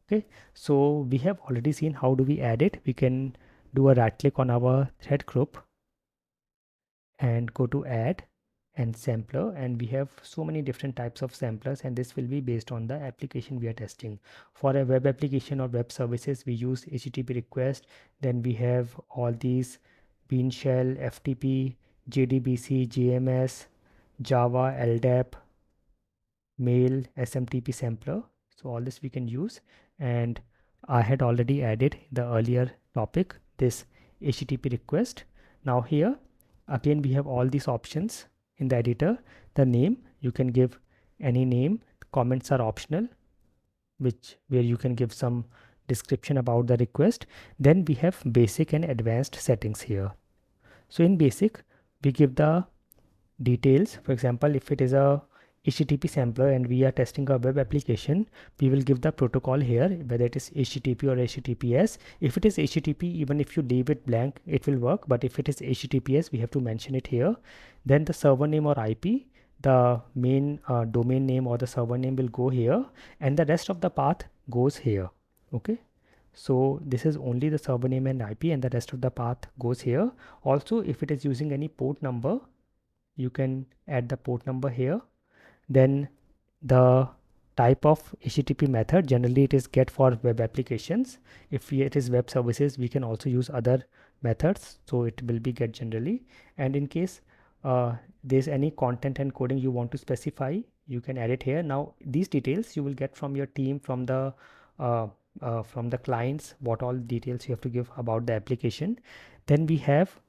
Okay, so we have already seen how do we add it. We can do a right click on our thread group and go to add and sampler, and we have so many different types of samplers, and this will be based on the application we are testing. For a web application or web services, we use HTTP request. Then we have all these bean shell, FTP, JDBC, JMS, Java, LDAP, mail, SMTP sampler. So all this we can use, and I had already added the earlier topic, this HTTP request. Now here again we have all these options in the editor. The name, you can give any name. Comments are optional, where you can give some description about the request. Then we have basic and advanced settings here. So in basic, we give the details. For example, if it is a HTTP sampler and we are testing a web application, we will give the protocol here, whether it is HTTP or HTTPS. If it is HTTP, even if you leave it blank, it will work. But if it is HTTPS, we have to mention it here. Then the server name or IP, the main domain name or the server name will go here, and the rest of the path goes here. Okay. So this is only the server name and IP, and the rest of the path goes here. Also, if it is using any port number, you can add the port number here. Then the type of HTTP method, generally it is GET for web applications. If it is web services, we can also use other methods, so it will be GET generally. And in case there's any content and coding you want to specify, you can add it here. Now these details you will get from your team, from the clients, what all details you have to give about the application. Then we have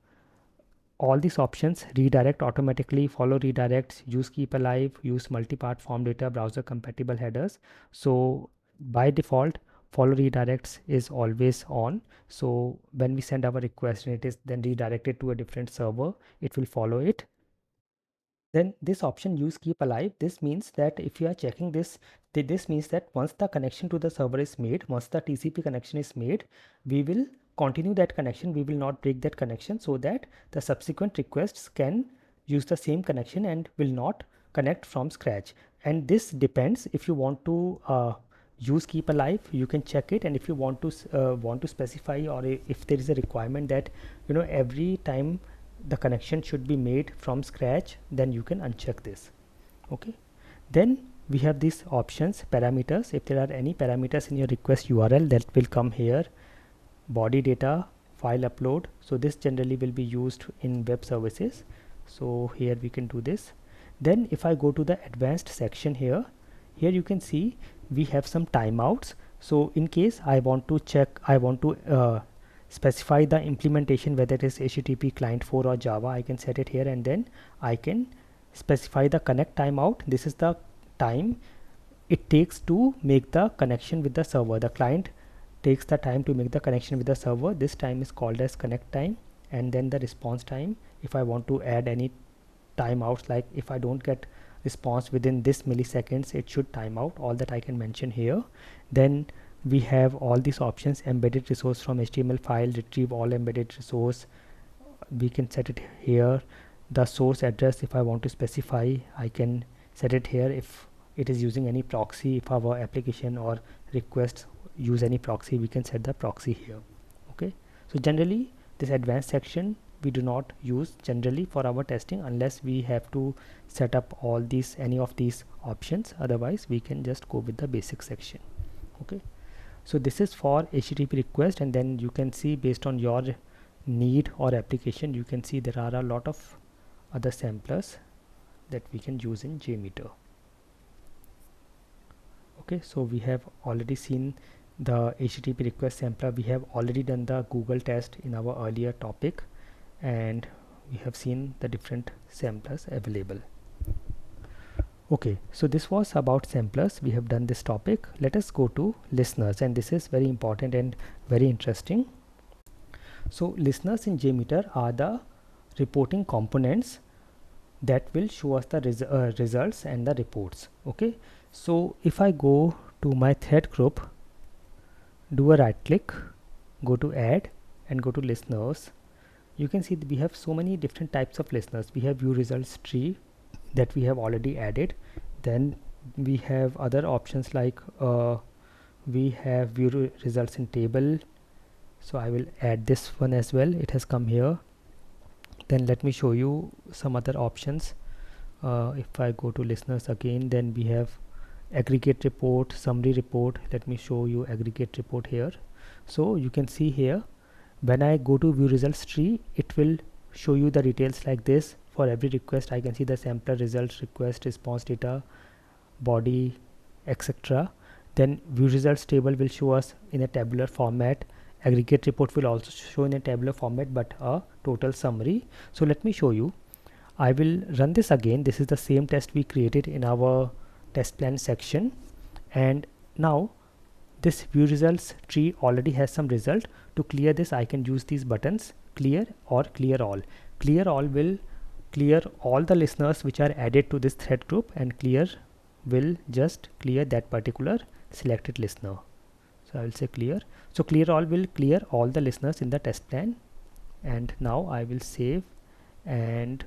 all these options: redirect automatically, follow redirects, use keep alive, use multi-part form data, browser compatible headers. So by default, follow redirects is always on. So when we send our request and it is then redirected to a different server, it will follow it. Then this option, use keep alive, this means that if you are checking this, this means that once the connection to the server is made, once the TCP connection is made, we will continue that connection, we will not break that connection, so that the subsequent requests can use the same connection and will not connect from scratch. And this depends. If you want to use keep alive, you can check it, and if you want to specify, or if there is a requirement that every time the connection should be made from scratch, then you can uncheck this. Okay. Then we have these options, parameters. If there are any parameters in your request URL, that will come here. Body data, file upload, so this generally will be used in web services, so here we can do this. Then if I go to the advanced section here you can see we have some timeouts. So in case I want to specify the implementation, whether it is HTTP client 4 or Java, I can set it here, and then I can specify the connect timeout. This is the time it takes to make the connection with the server. The client takes the time to make the connection with the server. This time is called as connect time. And then the response time, if I want to add any timeouts, like if I don't get response within this milliseconds, it should time out. All that I can mention here. Then we have all these options: embedded resource from HTML file, retrieve all embedded resource, we can set it here. The source address, if I want to specify, I can set it here. If it is using any proxy, if our application or requests use any proxy, we can set the proxy here. Okay, so generally this advanced section we do not use generally for our testing unless we have to set up all these, any of these options. Otherwise we can just go with the basic section. Okay, so this is for HTTP request, and then you can see based on your need or application, you can see there are a lot of other samplers that we can use in JMeter. Okay, so we have already seen the HTTP request sampler. We have already done the Google test in our earlier topic, and we have seen the different samplers available. Okay, so this was about samplers. We have done this topic. Let us go to listeners, and this is very important and very interesting. So listeners in JMeter are the reporting components that will show us the results and the reports. Okay, so if I go to my thread group, do a right click, go to add and go to listeners, you can see that we have so many different types of listeners. We have view results tree that we have already added. Then we have other options like we have view results in table, so I will add this one as well. It has come here. Then let me show you some other options. If I go to listeners again, then we have aggregate report, summary report. Let me show you aggregate report here. So you can see here, when I go to view results tree, it will show you the details like this. For every request I can see the sampler results, request, response data, body, etc. Then view results table will show us in a tabular format. Aggregate report will also show in a tabular format, but a total summary. So let me show you. I will run this again. This is the same test we created in our test plan section, and now this view results tree already has some result. To clear this, I can use these buttons, clear or clear all. Clear all will clear all the listeners which are added to this thread group, and clear will just clear that particular selected listener. So I will say clear. So clear all will clear all the listeners in the test plan. And now I will save and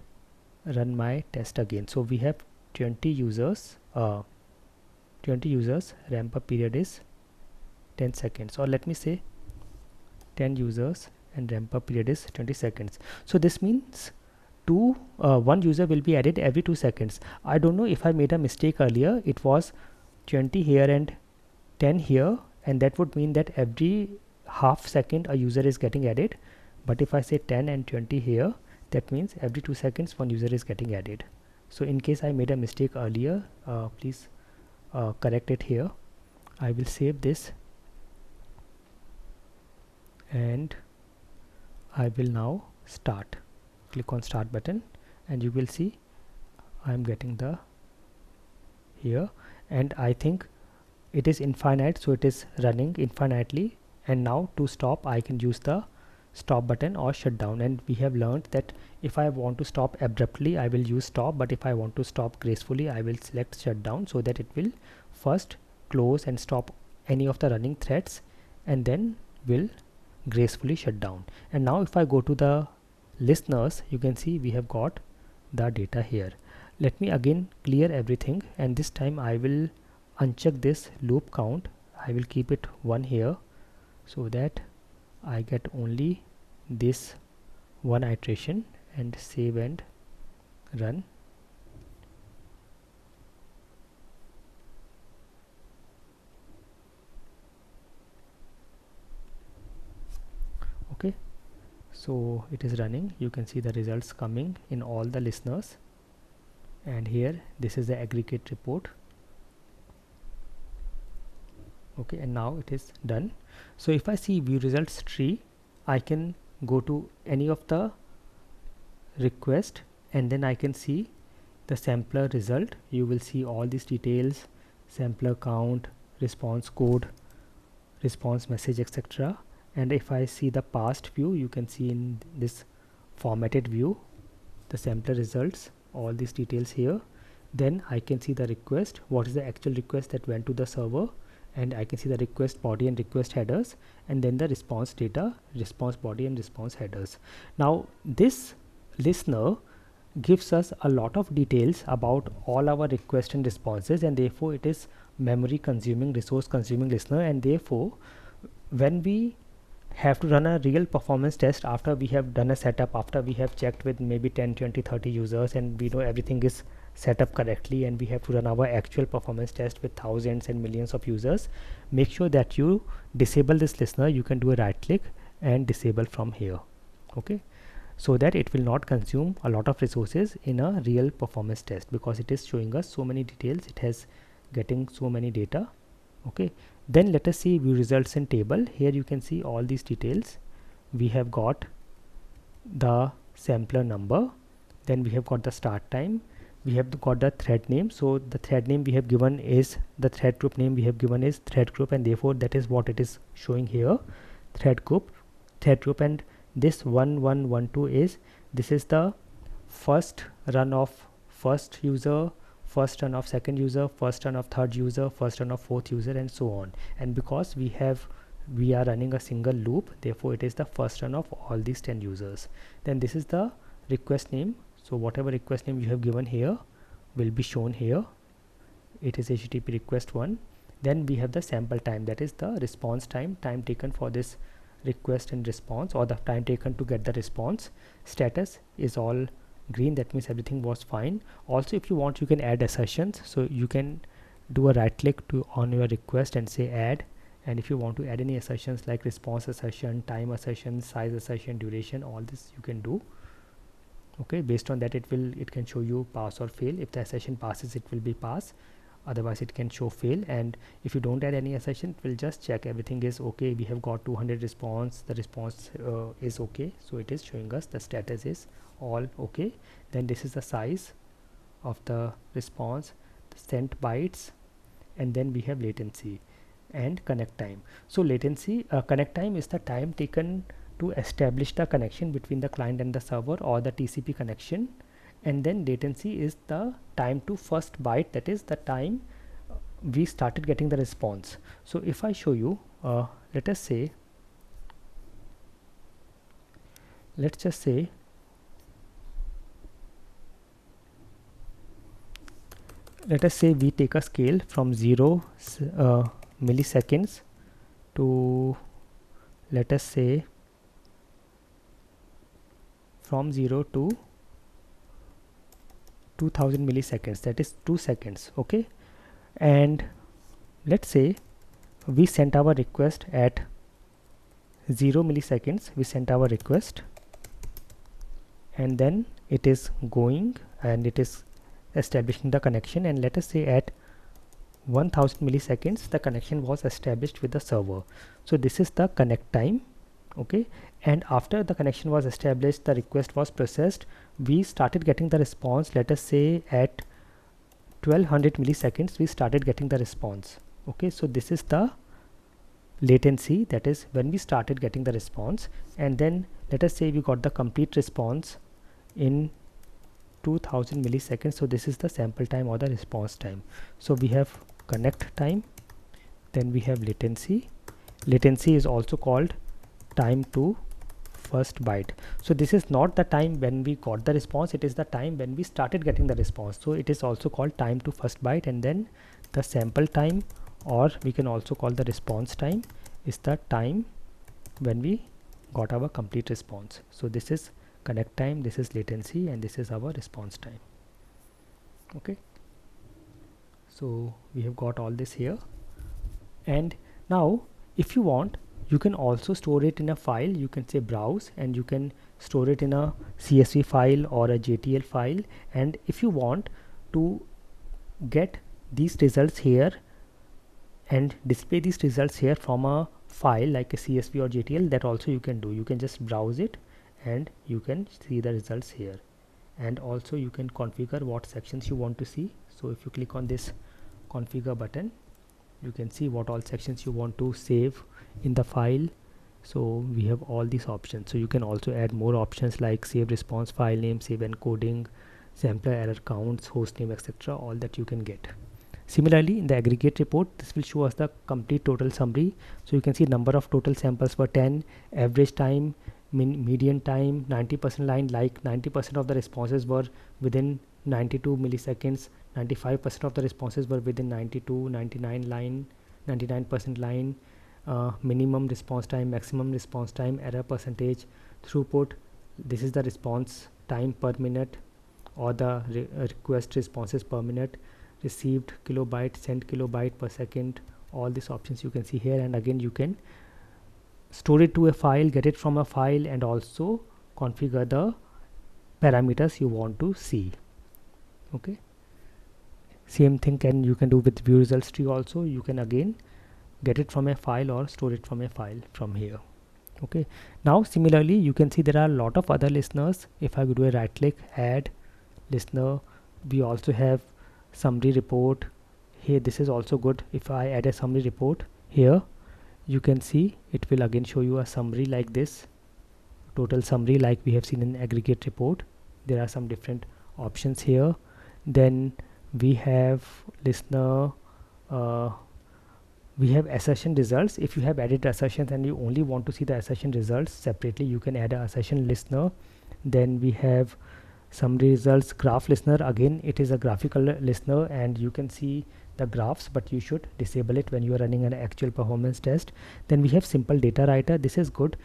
run my test again. So we have 20 users. 20 users. Ramp up period is 10 seconds, or let me say 10 users, and ramp up period is 20 seconds. So this means one user will be added every 2 seconds. I don't know if I made a mistake earlier. It was 20 here and 10 here, and that would mean that every half second a user is getting added. But if I say 10 and 20 here, that means every 2 seconds one user is getting added. So in case I made a mistake earlier, please correct it here. I will save this, and I will now start. Click on start button, and you will see I am getting the here, and I think it is infinite, so it is running infinitely. And now to stop, I can use the stop button or shut down. And we have learned that if I want to stop abruptly, I will use stop, but if I want to stop gracefully, I will select shut down, so that it will first close and stop any of the running threads, and then will gracefully shut down. And now if I go to the listeners, you can see we have got the data here. Let me again clear everything, and this time I will uncheck this loop count. I will keep it 1 here, so that I get only this one iteration, and save and run. Okay, so it is running. You can see the results coming in all the listeners, and here this is the aggregate report. Okay, and now it is done. So if I see view results tree, I can go to any of the request, and then I can see the sampler result. You will see all these details: sampler count, response code, response message, etc. And if I see the past view, you can see in this formatted view the sampler results, all these details here. Then I can see the request, what is the actual request that went to the server, and I can see the request body and request headers, and then the response data, response body and response headers. Now this listener gives us a lot of details about all our requests and responses, and therefore it is memory consuming, resource consuming listener. And therefore when we have to run a real performance test, after we have done a setup, after we have checked with maybe 10, 20, 30 users, and we know everything is set up correctly, and we have to run our actual performance test with thousands and millions of users, make sure that you disable this listener. You can do a right click and disable from here. Okay, so that it will not consume a lot of resources in a real performance test, because it is showing us so many details, it has getting so many data. Okay, then let us see view results in table. Here you can see all these details. We have got the sampler number, then we have got the start time, we have got the thread name. So the thread name we have given is, the thread group name we have given is thread group, and therefore that is what it is showing here, thread group. And this 1112 is, this is the first run of first user, first run of second user, first run of third user, first run of fourth user, and so on. And because we are running a single loop, therefore it is the first run of all these 10 users. Then this is the request name. So whatever request name you have given here will be shown here. It is HTTP request 1. Then we have the sample time, that is the response time, time taken for this request and response, or the time taken to get the response. Status is all green, that means everything was fine. Also, if you want, you can add assertions. So you can do a right click on your request and say add, and if you want to add any assertions like response assertion, time assertion, size assertion, duration, all this you can do. Okay, based on that it can show you pass or fail. If the assertion passes, it will be pass. otherwise it can show fail. And if you don't add any assertion, it will just check everything is okay. We have got 200 response, the response is okay, so it is showing us the status is all okay. Then this is the size of the response, the sent bytes, and then we have latency and connect time. So latency, connect time is the time taken to establish the connection between the client and the server or the TCP connection, and then latency is the time to first byte, that is the time we started getting the response. So if I show you, let us say, let's just say we take a scale from 0 milliseconds to, let us say, from 0 to 2000 milliseconds, that is 2 seconds. Okay, and let's say we sent our request at 0 milliseconds, we sent our request, and then it is going and it is establishing the connection, and let us say at 1000 milliseconds the connection was established with the server. So this is the connect time. Okay, and after the connection was established, the request was processed, we started getting the response. Let us say at 1200 milliseconds we started getting the response. Okay, so this is the latency, that is when we started getting the response. And then let us say we got the complete response in 2000 milliseconds, so this is the sample time or the response time. So we have connect time, then we have latency. Latency is also called time to first byte. So this is not the time when we got the response, it is the time when we started getting the response, so it is also called time to first byte. And then the sample time, or we can also call the response time, is the time when we got our complete response. So this is connect time, this is latency, and this is our response time. Okay, so we have got all this here. And now if you want, you can also store it in a file. You can say browse, and you can store it in a CSV file or a JTL file. And if you want to get these results here and display these results here from a file like a CSV or JTL, that also you can do. You can just browse it and you can see the results here, and also you can configure what sections you want to see. So if you click on this configure button, you can see what all sections you want to save in the file. So we have all these options. So you can also add more options like save response file name, save encoding, sampler error counts, host name, etc. all that you can get. Similarly, in the aggregate report, this will show us the complete total summary. So you can see number of total samples were 10, average time, median time, 90% line, like 90% of the responses were within 92 milliseconds, 95% of the responses were within 92, 99 line, 99% line, minimum response time, maximum response time, error percentage, throughput, this is the response time per minute or the request responses per minute, received kilobyte, sent kilobyte per second, all these options you can see here. And again you can store it to a file, get it from a file, and also configure the parameters you want to see. Okay, same thing you can do with view results tree also. You can again get it from a file or store it from a file from here. Okay, now similarly you can see there are a lot of other listeners. If I do a right click, add listener, we also have summary report here. This is also good. If I add a summary report here, you can see it will again show you a summary like this, total summary like we have seen in aggregate report. There are some different options here. Then we have listener, we have assertion results. If you have added assertions and you only want to see the assertion results separately, you can add a assertion listener. Then we have summary results, graph listener. Again, it is a graphical listener and you can see the graphs, but you should disable it when you are running an actual performance test. Then we have simple data writer. This is good.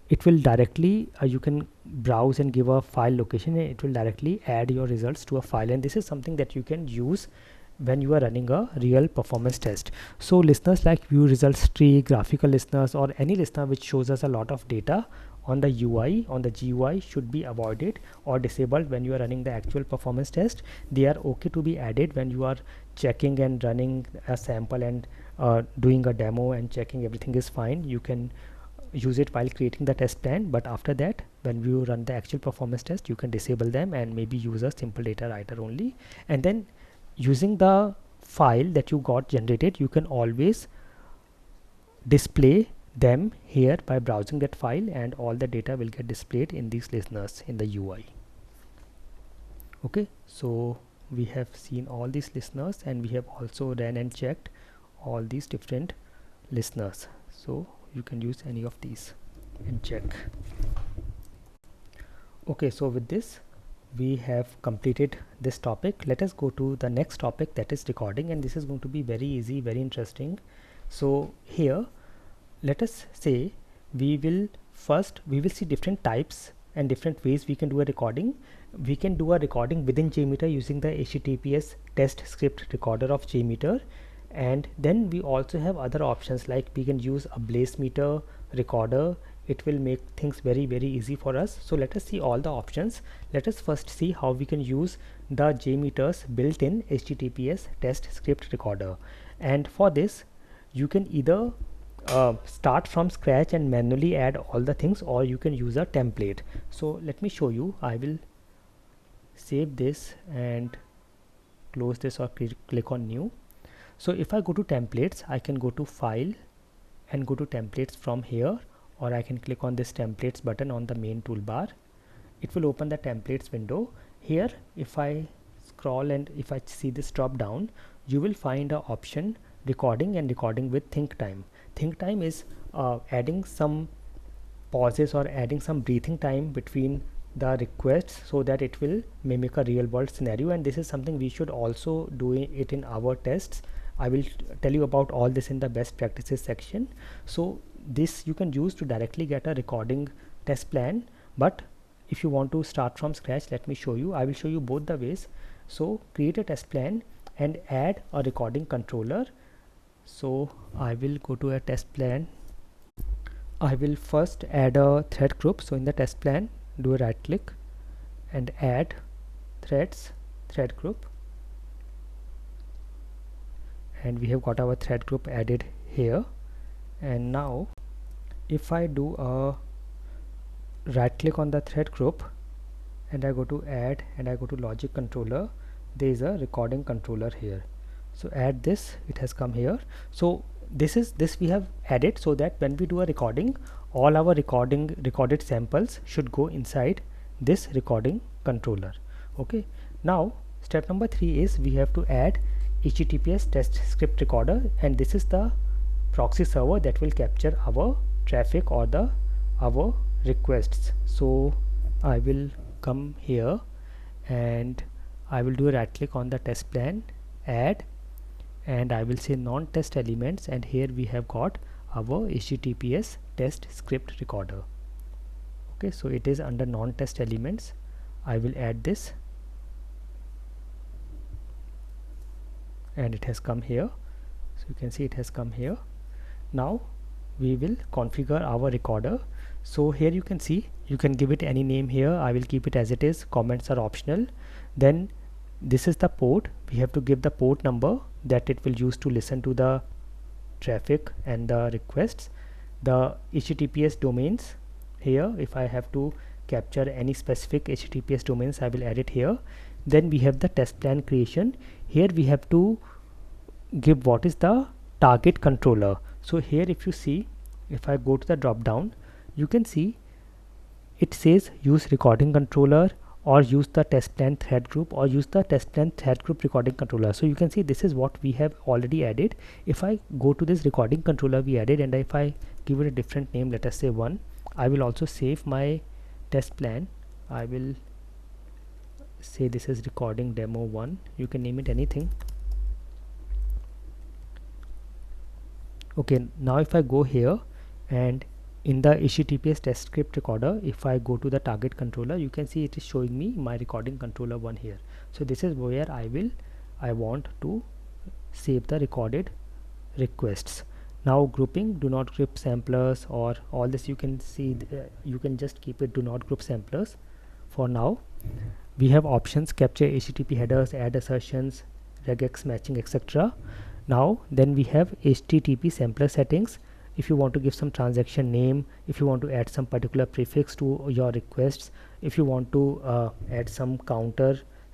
It will directly, you can browse and give a file location, and it will directly add your results to a file. And this is something that you can use when you are running a real performance test. So listeners like view results tree, graphical listeners, or any listener which shows us a lot of data on the UI, on the GUI should be avoided or disabled when you are running the actual performance test. They are okay to be added when you are checking and running a sample and doing a demo and checking everything is fine. You can use it while creating the test plan, but after that when you run the actual performance test you can disable them and maybe use a simple data writer only. And then using the file that you got generated, you can always display them here by browsing that file, and all the data will get displayed in these listeners in the UI. Okay, so we have seen all these listeners and we have also ran and checked all these different listeners, so you can use any of these and check. Okay, so with this we have completed this topic. Let us go to the next topic, that is recording, and this is going to be very easy, very interesting. So here let us say we will see different types and different ways we can do a recording. We can do a recording within JMeter using the HTTPS test script recorder of JMeter, and then we also have other options like we can use a BLAZEMETER recorder. It will make things very easy for us. So let us see all the options. Let us first see how we can use the JMeter's built-in HTTPS test script recorder, and for this you can either start from scratch and manually add all the things, or you can use a template. So let me show you. I will save this and close this or click on new. So if I go to templates, I can go to file and go to templates from here, or I can click on this templates button on the main toolbar. It will open the templates window. Here if I scroll and if I see this drop down, you will find an option recording and recording with think time. Think time is adding some pauses or adding some breathing time between the requests so that it will mimic a real world scenario, and this is something we should also do it in our tests. I will tell you about all this in the best practices section. So this you can use to directly get a recording test plan, but if you want to start from scratch, let me show you. I will show you both the ways. So create a test plan and add a recording controller. So I will go to a test plan. I will first add a thread group. So in the test plan, do a right click and add threads, thread group, and we have got our thread group added here. And now if I do a right click on the thread group and I go to add and I go to logic controller, there is a recording controller here. So add this, it has come here. So this we have added so that when we do a recording, all our recorded samples should go inside this recording controller. Okay, now step number 3 is we have to add HTTPS test script recorder, and this is the proxy server that will capture our traffic or our requests. So I will come here and I will do a right click on the test plan, add, and I will say non-test elements, and here we have got our HTTPS test script recorder. Okay, so it is under non-test elements. I will add this and it has come here. So you can see it has come here. Now we will configure our recorder. So here you can see you can give it any name here. I will keep it as it is. Comments are optional. Then this is the port. We have to give the port number that it will use to listen to the traffic and the requests. The HTTPS domains here, if I have to capture any specific HTTPS domains, I will add it here. Then we have the test plan creation. Here we have to give what is the target controller. So here if you see, if I go to the drop down, you can see it says use recording controller, or use the test plan thread group, or use the test plan thread group recording controller. So you can see this is what we have already added. If I go to this recording controller we added, and if I give it a different name, let us say 1, I will also save my test plan. I will say this is recording demo 1. You can name it anything. Okay, now if I go here and in the HTTPS test script recorder, if I go to the target controller, you can see it is showing me my recording controller 1 here. So this is where I want to save the recorded requests. Now grouping, do not group samplers, or all this you can see, you can just keep it do not group samplers for now. We have options: capture HTTP headers, add assertions, regex matching, etc. Now then we have HTTP sampler settings. If you want to give some transaction name, if you want to add some particular prefix to your requests, if you want to add some counter,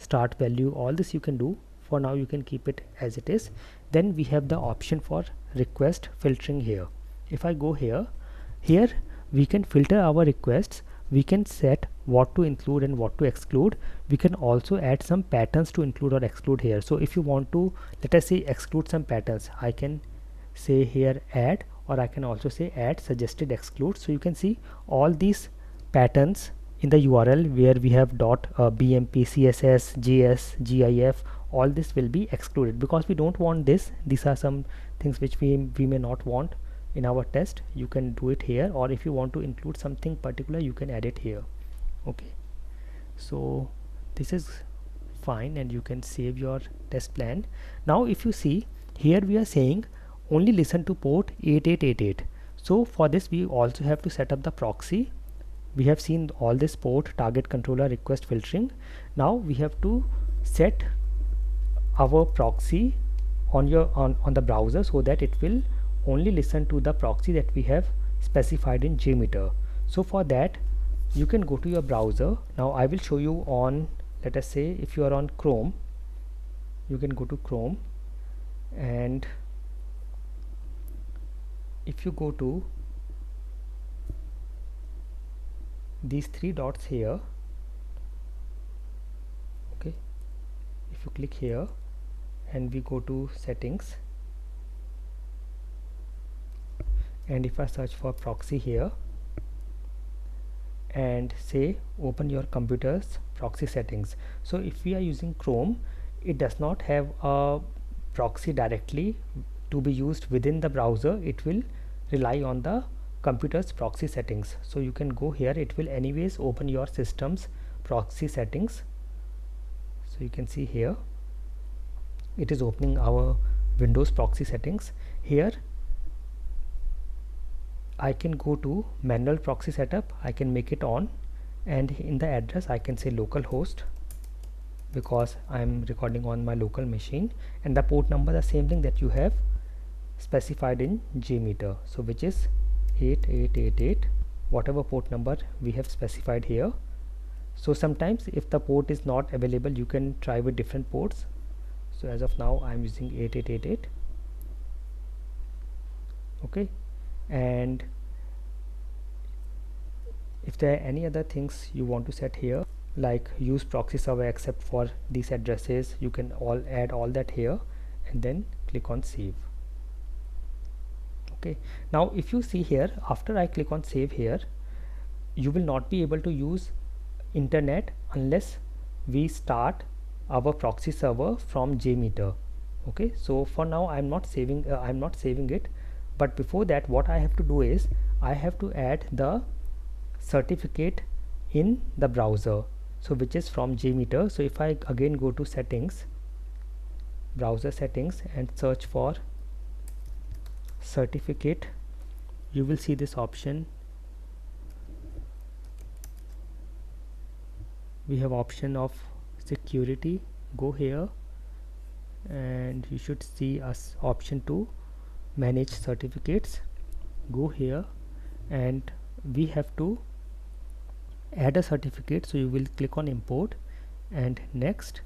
start value, all this you can do. For now you can keep it as it is. Then we have the option for request filtering here. If I go here we can filter our requests. We can set what to include and what to exclude. We can also add some patterns to include or exclude here. So if you want to, let us say, exclude some patterns, I can say here add, or I can also say add suggested exclude. So you can see all these patterns in the URL where we have .bmp, css, js, gif, all this will be excluded because we don't want this. These are some things which we may not want in our test. You can do it here, or if you want to include something particular you can add it here. Okay, so this is fine and you can save your test plan. Now if you see here, we are saying only listen to port 8888. So for this we also have to set up the proxy. We have seen all this port, target controller, request filtering. Now we have to set our proxy on the browser so that it will only listen to the proxy that we have specified in JMeter. So for that you can go to your browser. Now I will show you on, let us say if you are on Chrome, you can go to Chrome, and if you go to these three dots here, okay, if you click here and we go to settings, and if I search for proxy here and say open your computer's proxy settings. So if we are using Chrome, it does not have a proxy directly to be used within the browser. It will rely on the computer's proxy settings. So you can go here, it will anyways open your system's proxy settings. So you can see here it is opening our Windows proxy settings. Here I can go to manual proxy setup, I can make it on, and in the address I can say localhost because I am recording on my local machine, and the port number the same thing that you have specified in JMeter, so which is 8888, whatever port number we have specified here. So sometimes if the port is not available you can try with different ports. So as of now I am using 8888. okay, and if there are any other things you want to set here, like use proxy server except for these addresses, you can add all that here and then click on save. Okay, now if you see here, after I click on save here, you will not be able to use internet unless we start our proxy server from JMeter. Okay, so for now I'm not saving it, but before that what I have to do is I have to add the certificate in the browser, so which is from JMeter. So if I again go to settings, browser settings, and search for certificate, you will see this option. We have option of security. Go here and you should see us option to manage certificates. Go here and we have to add a certificate, so you will click on import and next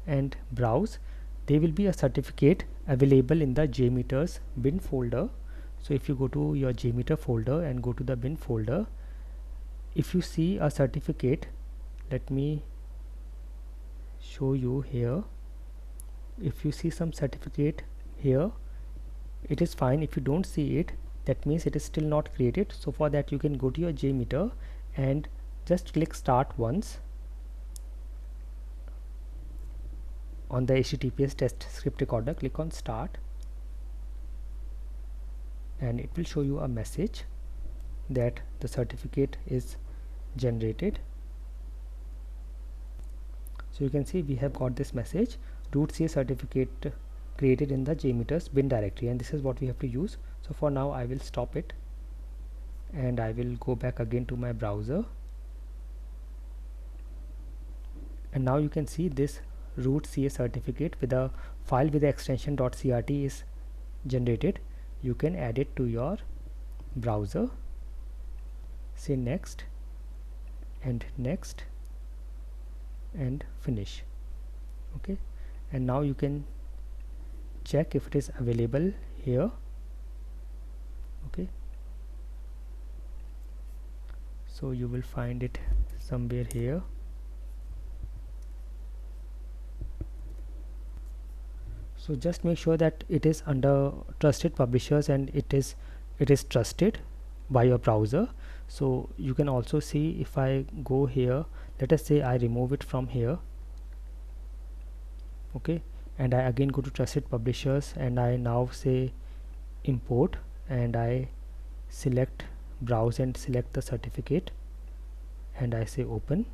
and browse. There will be a certificate available in the JMeter's bin folder. So if you go to your JMeter folder and go to the bin folder, if you see a certificate, let me show you here. If you see some certificate here, it is fine. If you don't see it, that means it is still not created. So for that you can go to your JMeter and just click start once on the HTTPS test script recorder. Click on start and it will show you a message that the certificate is generated. So you can see we have got this message, root C certificate created in the JMeter's bin directory, and this is what we have to use. So for now I will stop it and I will go back again to my browser, and now you can see this root CA certificate with a file with the extension .crt is generated. You can add it to your browser, say next and next and finish. Okay, and now you can check if it is available here. Okay, so you will find it somewhere here. So just make sure that it is under trusted publishers and it is trusted by your browser. So you can also see, if I go here, let us say I remove it from here, okay, and I again go to trusted publishers and I now say import, and I select browse and select the certificate and I say open,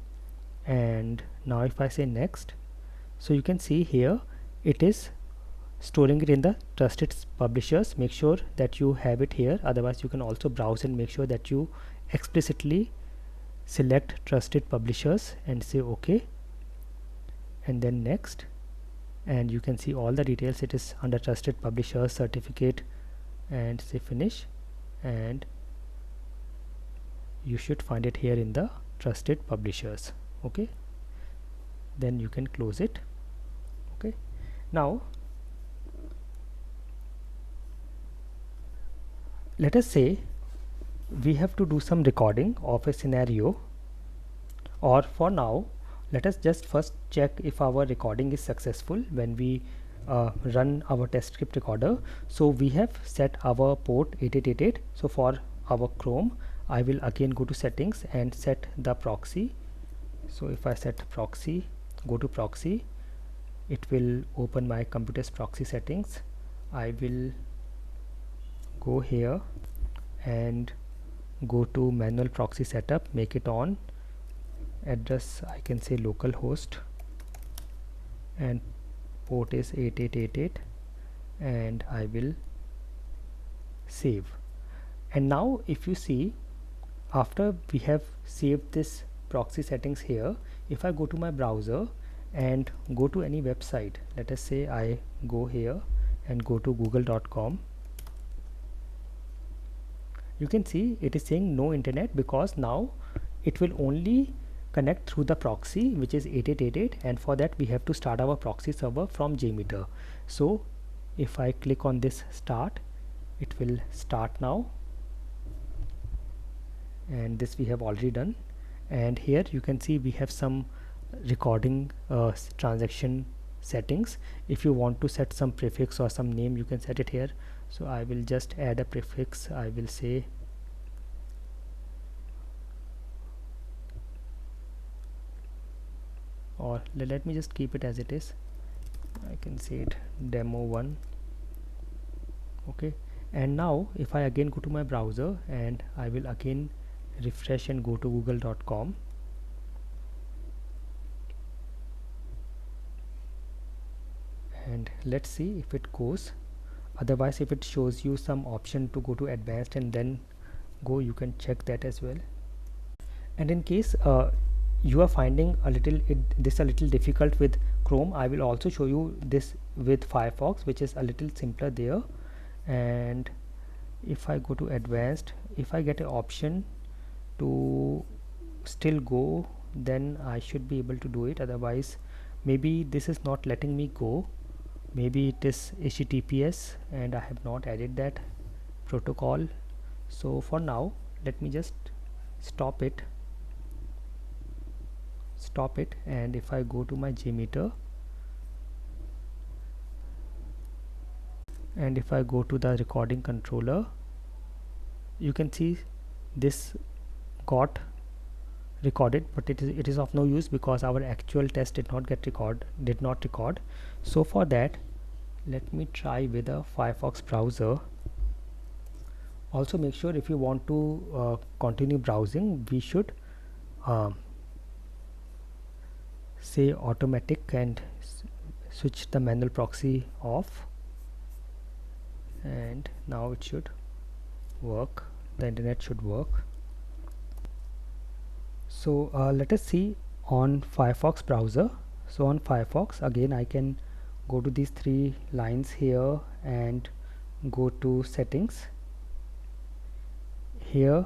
and now if I say next, so you can see here it is storing it in the trusted publishers. Make sure that you have it here, otherwise you can also browse and make sure that you explicitly select trusted publishers and say OK, and then next, and you can see all the details. It is under trusted publishers certificate, and say finish, and you should find it here in the trusted publishers. Okay, then you can close it. Okay, now let us say we have to do some recording of a scenario, or for now let us just first check if our recording is successful when we run our test script recorder. So we have set our port 8888. So for our Chrome, I will again go to settings and set the proxy. So if I set proxy, go to proxy, it will open my computer's proxy settings. I will go here and go to manual proxy setup, make it on, address I can say localhost, and port is 8888, and I will save. And now if you see, after we have saved this proxy settings here, if I go to my browser and go to any website, let us say I go here and go to google.com, you can see it is saying no internet, because now it will only connect through the proxy, which is 8888, and for that we have to start our proxy server from JMeter. So if I click on this start, it will start now, and this we have already done. And here you can see we have some recording transaction settings. If you want to set some prefix or some name, you can set it here. So I will just add a prefix. I will say or let me just keep it as it is. I can say it demo1. Okay, and now if I again go to my browser and I will again refresh and go to google.com, and let's see if it goes. Otherwise, if it shows you some option to go to advanced and then go, you can check that as well. And in case you are finding this a little difficult with Chrome, I will also show you this with Firefox, which is a little simpler there. And if I go to advanced, if I get an option to still go, then I should be able to do it. Otherwise, maybe this is not letting me go. Maybe it is HTTPS and I have not added that protocol. So for now, let me just stop it, and if I go to my JMeter and if I go to the recording controller, you can see this got recorded, but it is of no use because our actual test did not record. So for that, let me try with a Firefox browser. Also make sure if you want to continue browsing, we should say automatic and switch the manual proxy off. and now it should work. The internet should work. So let us see on Firefox browser. So on Firefox, again I can go to these three lines here and go to settings. Here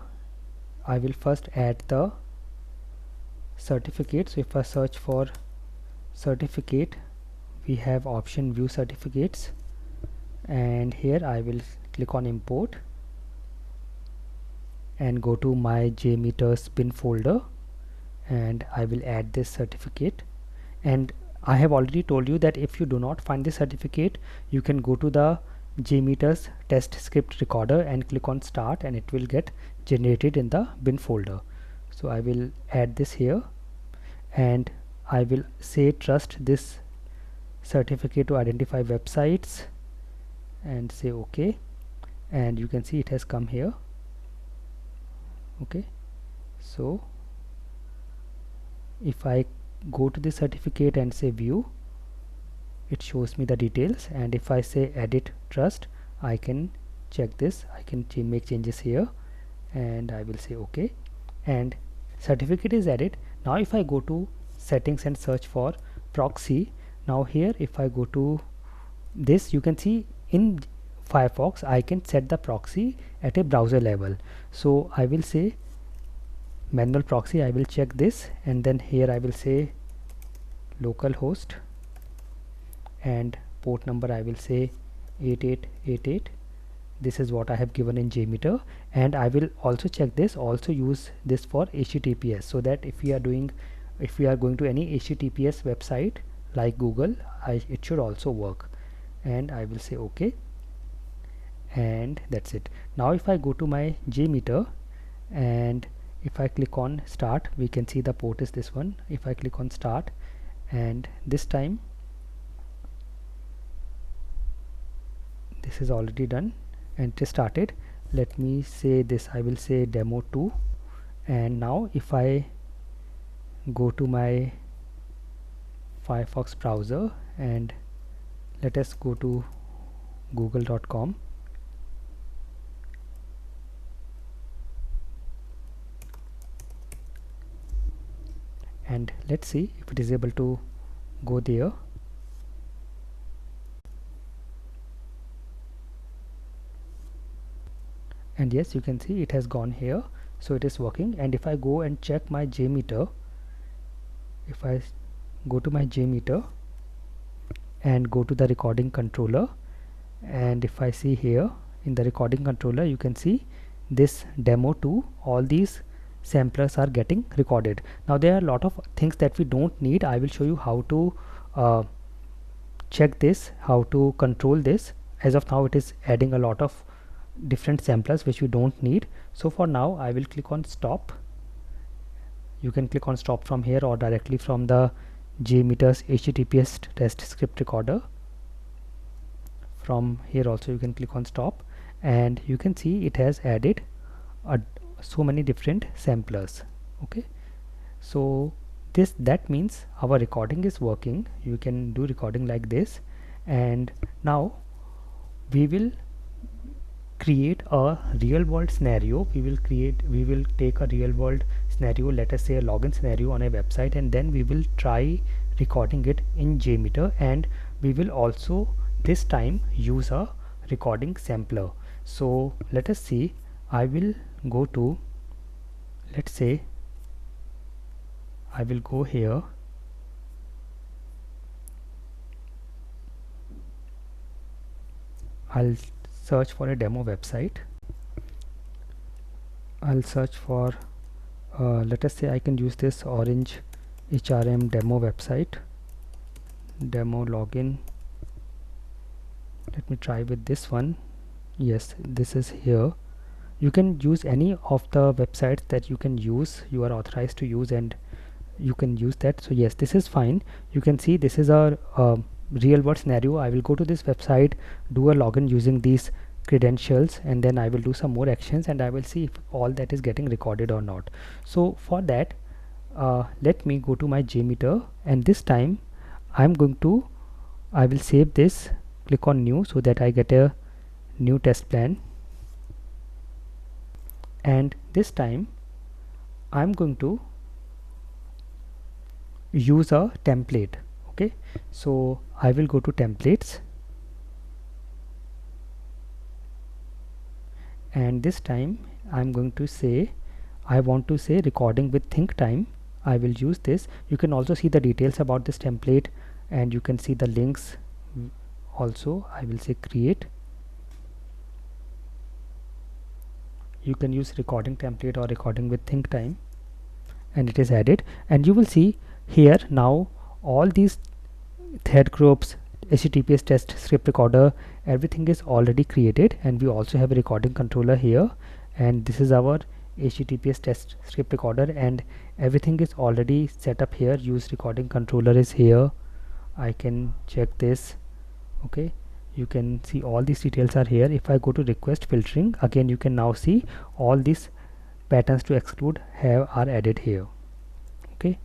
I will first add the certificate. So if I search for certificate, we have option view certificates, and here I will click on import and go to my JMeter's bin folder, and I will add this certificate. And I have already told you that if you do not find the certificate, you can go to the JMeter's test script recorder and click on start, and it will get generated in the bin folder. So I will add this here, and I will say trust this certificate to identify websites and say OK, and you can see it has come here. Okay, so if I go to the certificate and say view, it shows me the details, and if I say edit trust, I can check this. I can make changes here, and I will say OK, and certificate is added. Now if I go to settings and search for proxy, now here if I go to this, you can see in Firefox I can set the proxy at a browser level. So I will say manual proxy, I will check this, and then here I will say localhost, and port number I will say 8888. This is what I have given in JMeter, and I will also check this, also use this for HTTPS, so that if we are going to any HTTPS website like Google, it should also work, and I will say OK, and that's it. Now if I go to my JMeter and if I click on start, we can see the port is this one. If I click on start, and this time this is already done and it is started. Let me say this, I will say demo 2, and now if I go to my Firefox browser and let us go to google.com, and let's see if it is able to go there. And yes, you can see it has gone here, so it is working. And if I go and check my JMeter, if I go to my JMeter and go to the recording controller, and if I see here in the recording controller, you can see this demo 2, all these samplers are getting recorded. Now there are a lot of things that we don't need. I will show you how to check this, how to control this. As of now it is adding a lot of different samplers which we don't need. So for now I will click on stop. You can click on stop from here or directly from the JMeter's HTTPS test script recorder. From here also you can click on stop, and you can see it has added so many different samplers. Okay, so that means our recording is working. You can do recording like this, and now we will create a real world scenario. We will take a real world scenario, let us say a login scenario on a website, and then we will try recording it in JMeter, and we will also this time use a recording sampler. So let us see. I will go to, let's say I will go here, I'll search for a demo website. I'll search for let us say I can use this Orange HRM demo website, demo login. Let me try with this one. Yes, this is here. You can use any of the websites that you can use, you are authorized to use, and you can use that. So yes, this is fine. You can see this is a real world scenario. I will go to this website, do a login using these credentials, and then I will do some more actions, and I will see if all that is getting recorded or not. So for that let me go to my JMeter, and this time I will save this, click on new, so that I get a new test plan, and this time I'm going to use a template. Okay, so I will go to templates, and this time I'm going to say I want to say recording with think time. I will use this. You can also see the details about this template, and you can see the links also. I will say create. You can use recording template or recording with think time, and it is added, and you will see here now all these thread groups, HTTPS test script recorder, everything is already created, and we also have a recording controller here, and this is our HTTPS test script recorder, and everything is already set up here. Use recording controller is here. I can check this. Okay, you can see all these details are here. If I go to request filtering, again you can now see all these patterns to exclude are added here. Okay,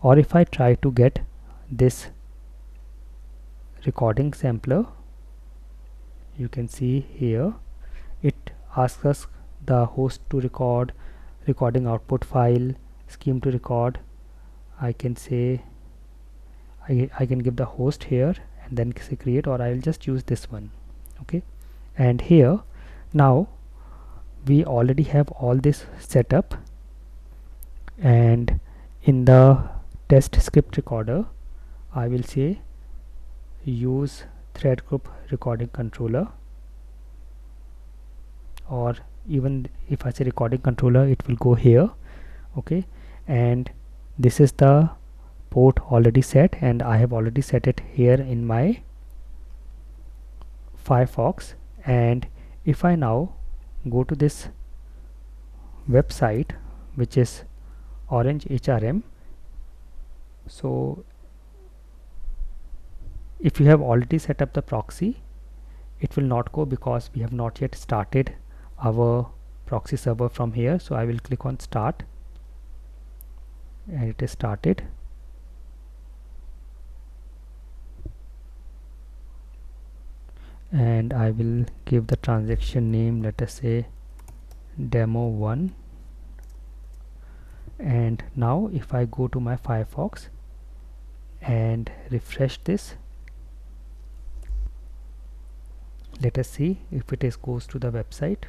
or if I try to get this recording sampler, you can see here it asks us the host to record, recording output file, scheme to record. I can say I can give the host here and then say create, or I will just use this one. Okay, and here now we already have all this set up, and in the test script recorder I will say use thread group recording controller, or even if I say recording controller it will go here. Okay, and this is the port already set, and I have already set it here in my Firefox. And if I now go to this website which is Orange HRM, so if you have already set up the proxy, it will not go because we have not yet started our proxy server from here. So I will click on start, and it is started. And I will give the transaction name, let us say demo1. And now if I go to my Firefox and refresh this, let us see if it is goes to the website,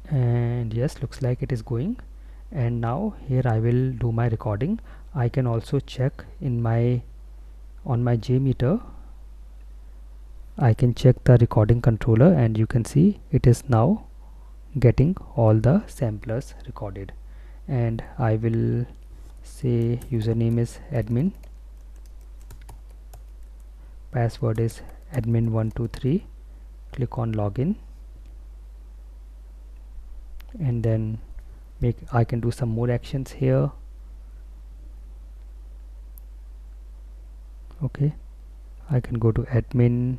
and yes, looks like it is going. And now here I will do my recording. I can also check in my on my JMeter, I can check the recording controller, and you can see it is now getting all the samplers recorded. And I will say username is admin, password is admin123, click on login, and then I can do some more actions here. Okay, I can go to admin,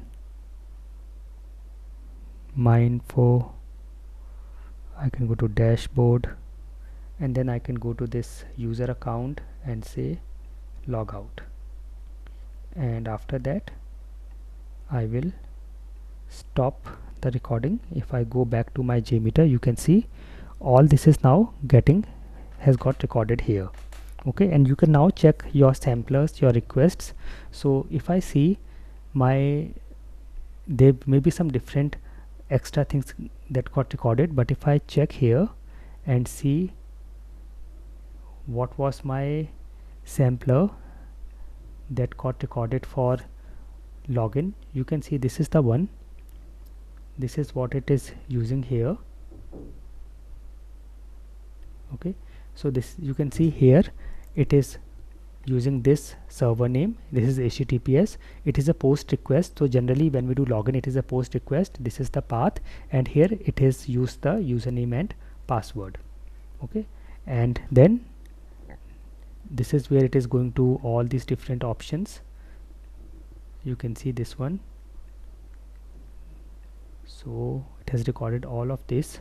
my info, I can go to dashboard, and then I can go to this user account and say log out. And after that I will stop the recording. If I go back to my JMeter, you can see all this is now has got recorded here. Okay, and you can now check your samplers, your requests. So if I see there may be some different extra things that got recorded, but if I check here and see what was my sampler that got recorded for login, you can see this is the one. This is what it is using here. Okay, so this you can see here it is using this server name. This is HTTPS. It is a post request. So generally when we do login, it is a post request. This is the path, and here it is used the username and password. Okay, and then this is where it is going to all these different options. You can see this one. So it has recorded all of this,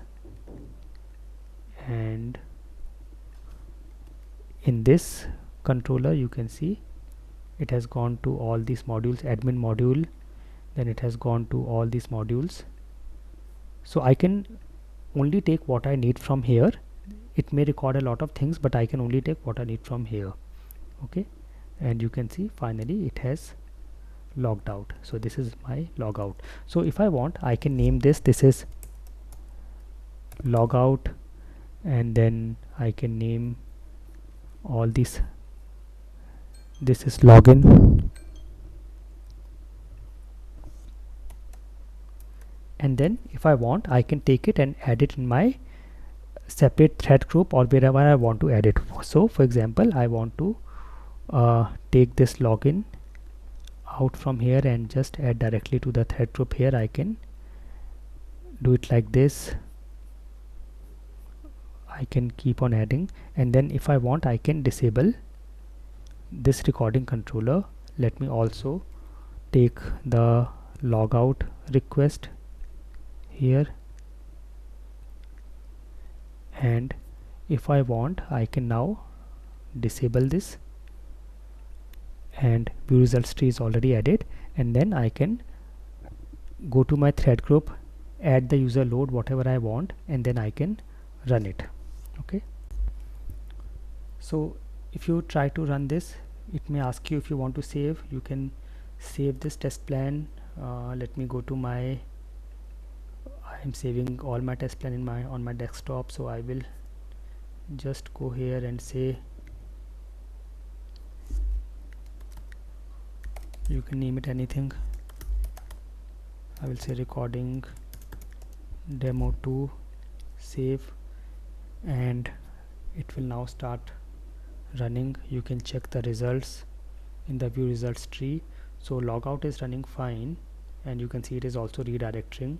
and in this controller you can see it has gone to all these modules, admin module, then it has gone to all these modules. So I can only take what I need from here. It may record a lot of things, but I can only take what I need from here. Okay, and you can see finally it has logged out. So this is my logout. So if I want, I can name this is logout, and then I can name all these. This is login, and then if I want, I can take it and add it in my separate thread group or wherever I want to add it. So for example, I want to take this login out from here and just add directly to the thread group. Here I can do it like this. I can keep on adding, and then if I want, I can disable this recording controller. Let me also take the logout request here, and if I want, I can now disable this, and view results tree is already added, and then I can go to my thread group, add the user load whatever I want, and then I can run it. Okay, so if you try to run this, it may ask you if you want to save. You can save this test plan. Let me go to my, I'm saving all my test plan in on my desktop, so I will just go here and say, you can name it anything. I will say recording demo 2, save, and it will now start running. You can check the results in the view results tree. So logout is running fine, and you can see it is also redirecting.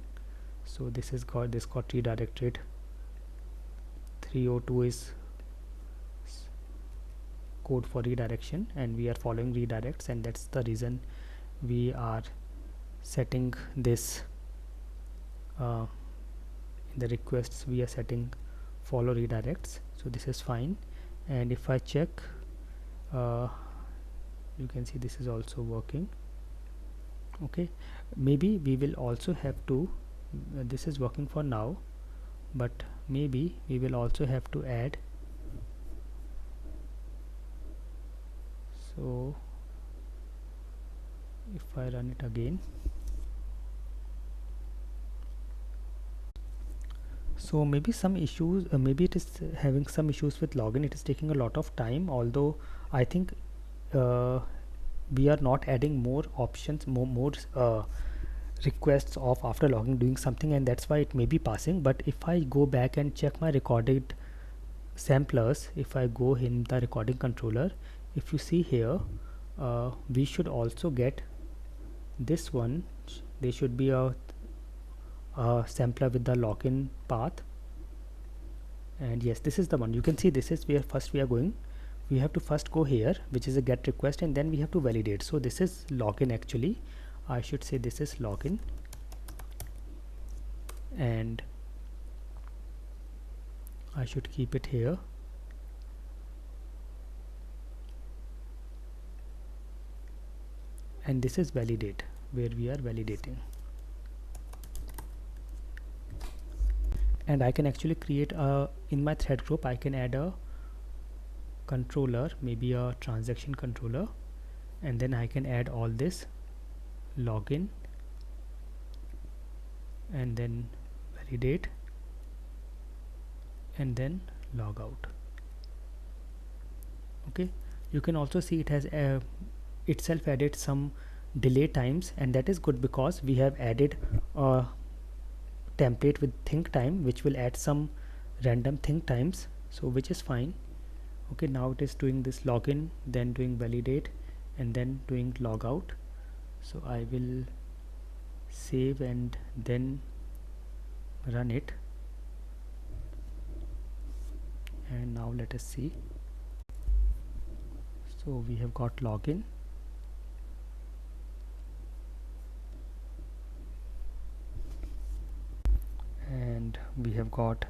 So this got redirected. 302 is code for redirection, and we are following redirects, and that's the reason we are setting this in the requests. We are setting follow redirects, so this is fine. And if I check, you can see this is also working. Okay, maybe we will also have to this is working for now, but maybe we will also have to add. So if I run it again, so maybe some issues, maybe it is having some issues with login. It is taking a lot of time, although I think we are not adding more options, more requests of after logging doing something, and that's why it may be passing. But if I go back and check my recorded samplers, if I go in the recording controller, if you see here, we should also get this one. There should be a sampler with the login path, and yes, this is the one. You can see this is where first we are going. We have to first go here, which is a get request, and then we have to validate. So this is login. Actually I should say this is login, and I should keep it here. And this is validate, where we are validating. And I can actually create a, in my thread group I can add a controller, maybe a transaction controller, and then I can add all this login, and then validate, and then log out. Okay, you can also see it has itself added some delay times, and that is good because we have added a template with think time, which will add some random think times, so which is fine. Okay, now it is doing this login, then doing validate, and then doing logout. So I will save and then run it, and now let us see. So we have got login, and we have got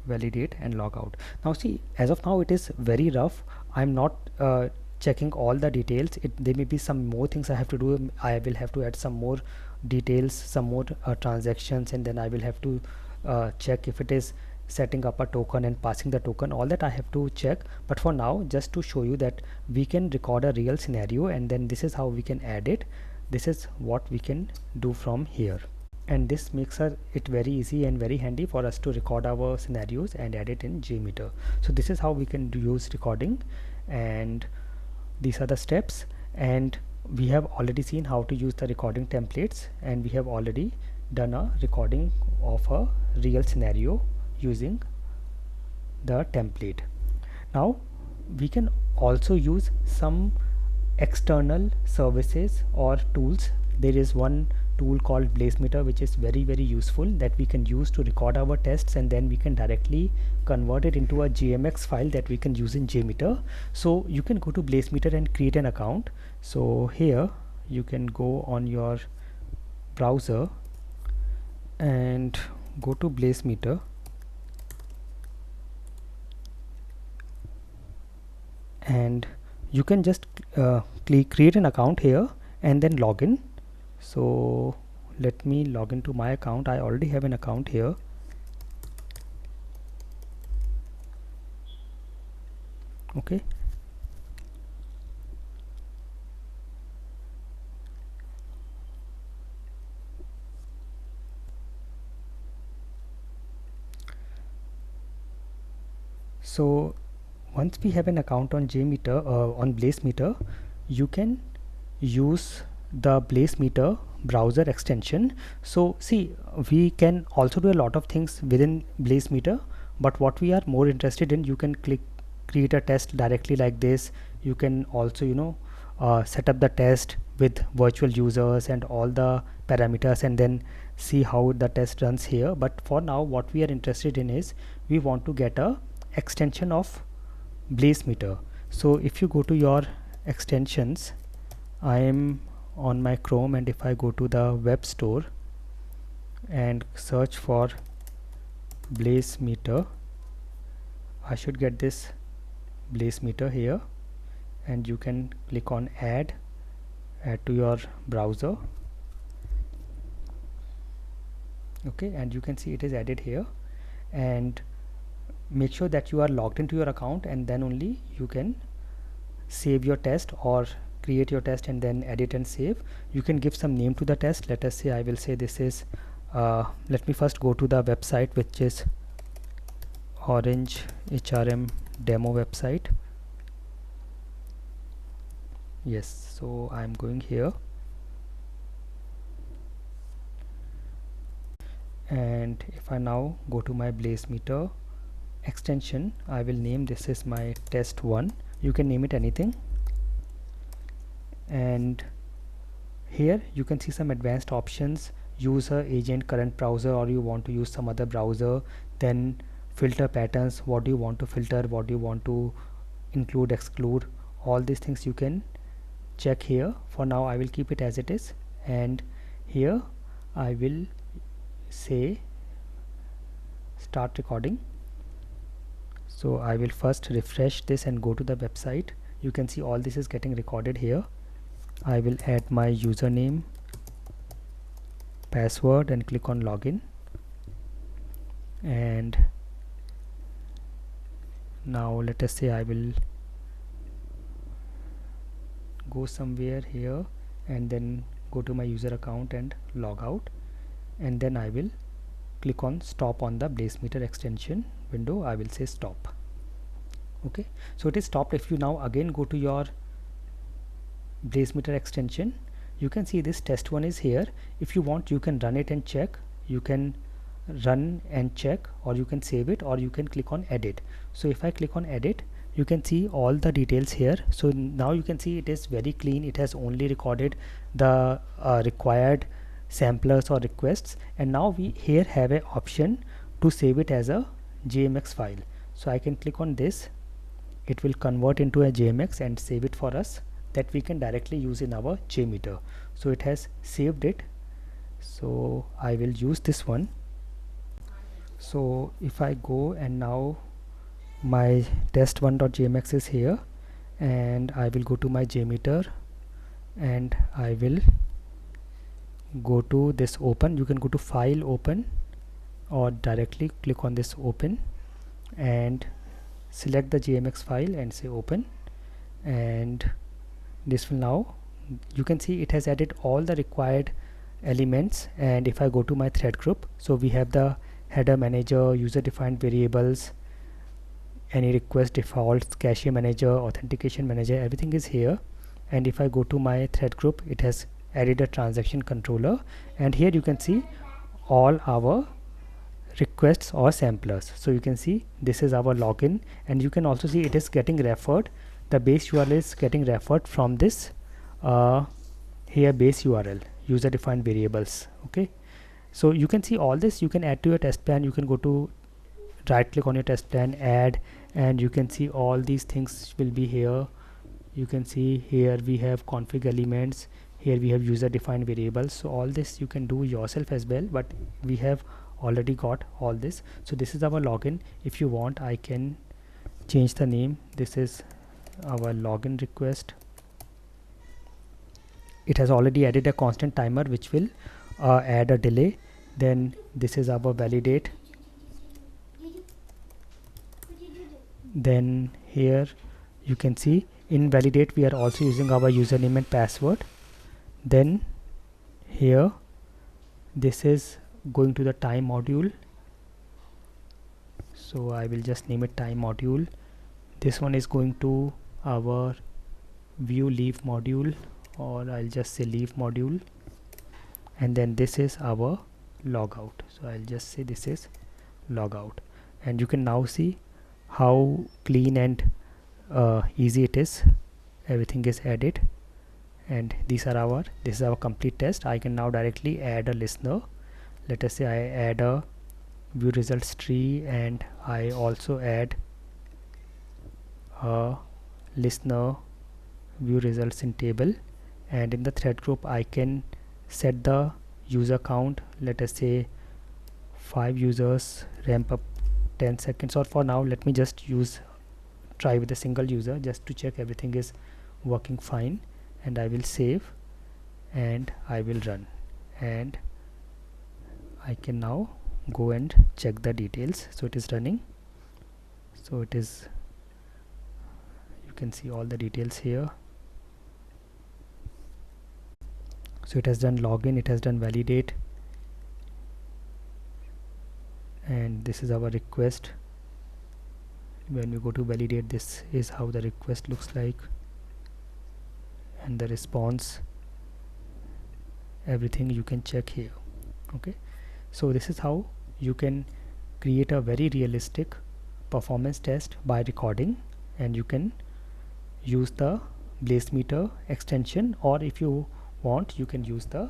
validate and log out. Now see, as of now it is very rough. I'm not checking all the details. There may be some more things I have to do. I will have to add some more details, some more transactions, and then I will have to check if it is setting up a token and passing the token. All that I have to check, but for now, just to show you that we can record a real scenario, and then this is how we can add it. This is what we can do from here, and this makes it very easy and very handy for us to record our scenarios and add it in JMeter. So this is how we can use recording, and these are the steps. And we have already seen how to use the recording templates, and we have already done a recording of a real scenario using the template. Now we can also use some external services or tools. There is one tool called BLAZEMETER, which is very useful, that we can use to record our tests, and then we can directly convert it into a JMX file that we can use in JMeter. So you can go to BLAZEMETER and create an account. So here you can go on your browser and go to BLAZEMETER, and you can just create an account here and then log in. So let me log into my account. I already have an account here. Okay, so once we have an account on JMeter, on BLAZEMETER, you can use the BLAZEMETER browser extension. So see, we can also do a lot of things within BLAZEMETER, but what we are more interested in, you can create a test directly like this. You can also set up the test with virtual users and all the parameters, and then see how the test runs here. But for now, what we are interested in is we want to get a extension of BLAZEMETER. So if you go to your extensions, I am on my Chrome, and if I go to the web store and search for BLAZEMETER, I should get this BLAZEMETER here, and you can click on add to your browser. Okay, and you can see it is added here, and make sure that you are logged into your account, and then only you can save your test or create your test and then edit and save. You can give some name to the test. Let us say, I will say this is let me first go to the website, which is Orange HRM demo website. Yes, so I'm going here, and if I now go to my BLAZEMETER extension, I will name this is my test 1. You can name it anything, and here you can see some advanced options: user agent, current browser, or you want to use some other browser. Then filter patterns, what do you want to filter, what do you want to include, exclude, all these things you can check here. For now I will keep it as it is, and here I will say start recording. So I will first refresh this and go to the website. You can see all this is getting recorded here. I will add my username, password, and click on login, and now let us say I will go somewhere here and then go to my user account and log out, and then I will click on stop on the BLAZEMETER extension window. I will say stop. Okay, so it is stopped. If you now again go to your BLAZEMETER extension, you can see this test 1 is here. If you want, you can run it and check. You can run and check, or you can save it, or you can click on edit. So if I click on edit, you can see all the details here. So now you can see it is very clean. It has only recorded the required samplers or requests, and now we here have an option to save it as a JMX file. So I can click on this. It will convert into a JMX and save it for us, that we can directly use in our JMeter. So it has saved it, so I will use this one. So if I go, and now my test1.jmx is here, and I will go to my JMeter and I will go to this open. You can go to file, open, or directly click on this open and select the JMX file and say open, and this will now, you can see it has added all the required elements. And if I go to my thread group, so we have the header manager, user defined variables, any request defaults, cache manager, authentication manager, everything is here. And if I go to my thread group, it has added a transaction controller, and here you can see all our requests or samplers. So you can see this is our login, and you can also see it is getting referred, the base URL is getting referred from this here base URL, user defined variables. Okay, so you can see all this, you can add to your test plan. You can go to right click on your test plan, add, and you can see all these things will be here. You can see here we have config elements, here we have user defined variables. So all this you can do yourself as well, but we have already got all this. So this is our login. If you want, I can change the name. This is our login request. It has already added a constant timer which will add a delay. Then this is our validate. Then here you can see in validate we are also using our username and password. Then here this is going to the time module, so I will just name it time module. This one is going to our view leave module, or I'll just say leave module. And then this is our logout, so I'll just say this is logout. And you can now see how clean and easy it is. Everything is added, and this is our complete test. I can now directly add a listener. Let us say I add a view results tree, and I also add a listener view results in table. And in the thread group I can set the user count. Let us say 5 users, ramp up 10 seconds, or for now let me just try with a single user just to check everything is working fine. And I will save and I will run, and I can now go and check the details. So it is running, so it is, you can see all the details here. So it has done login, it has done validate, and this is our request. When we go to validate, this is how the request looks like, and the response, everything you can check here. Okay, so this is how you can create a very realistic performance test by recording, and you can use the BLAZEMETER extension, or if you want you can use the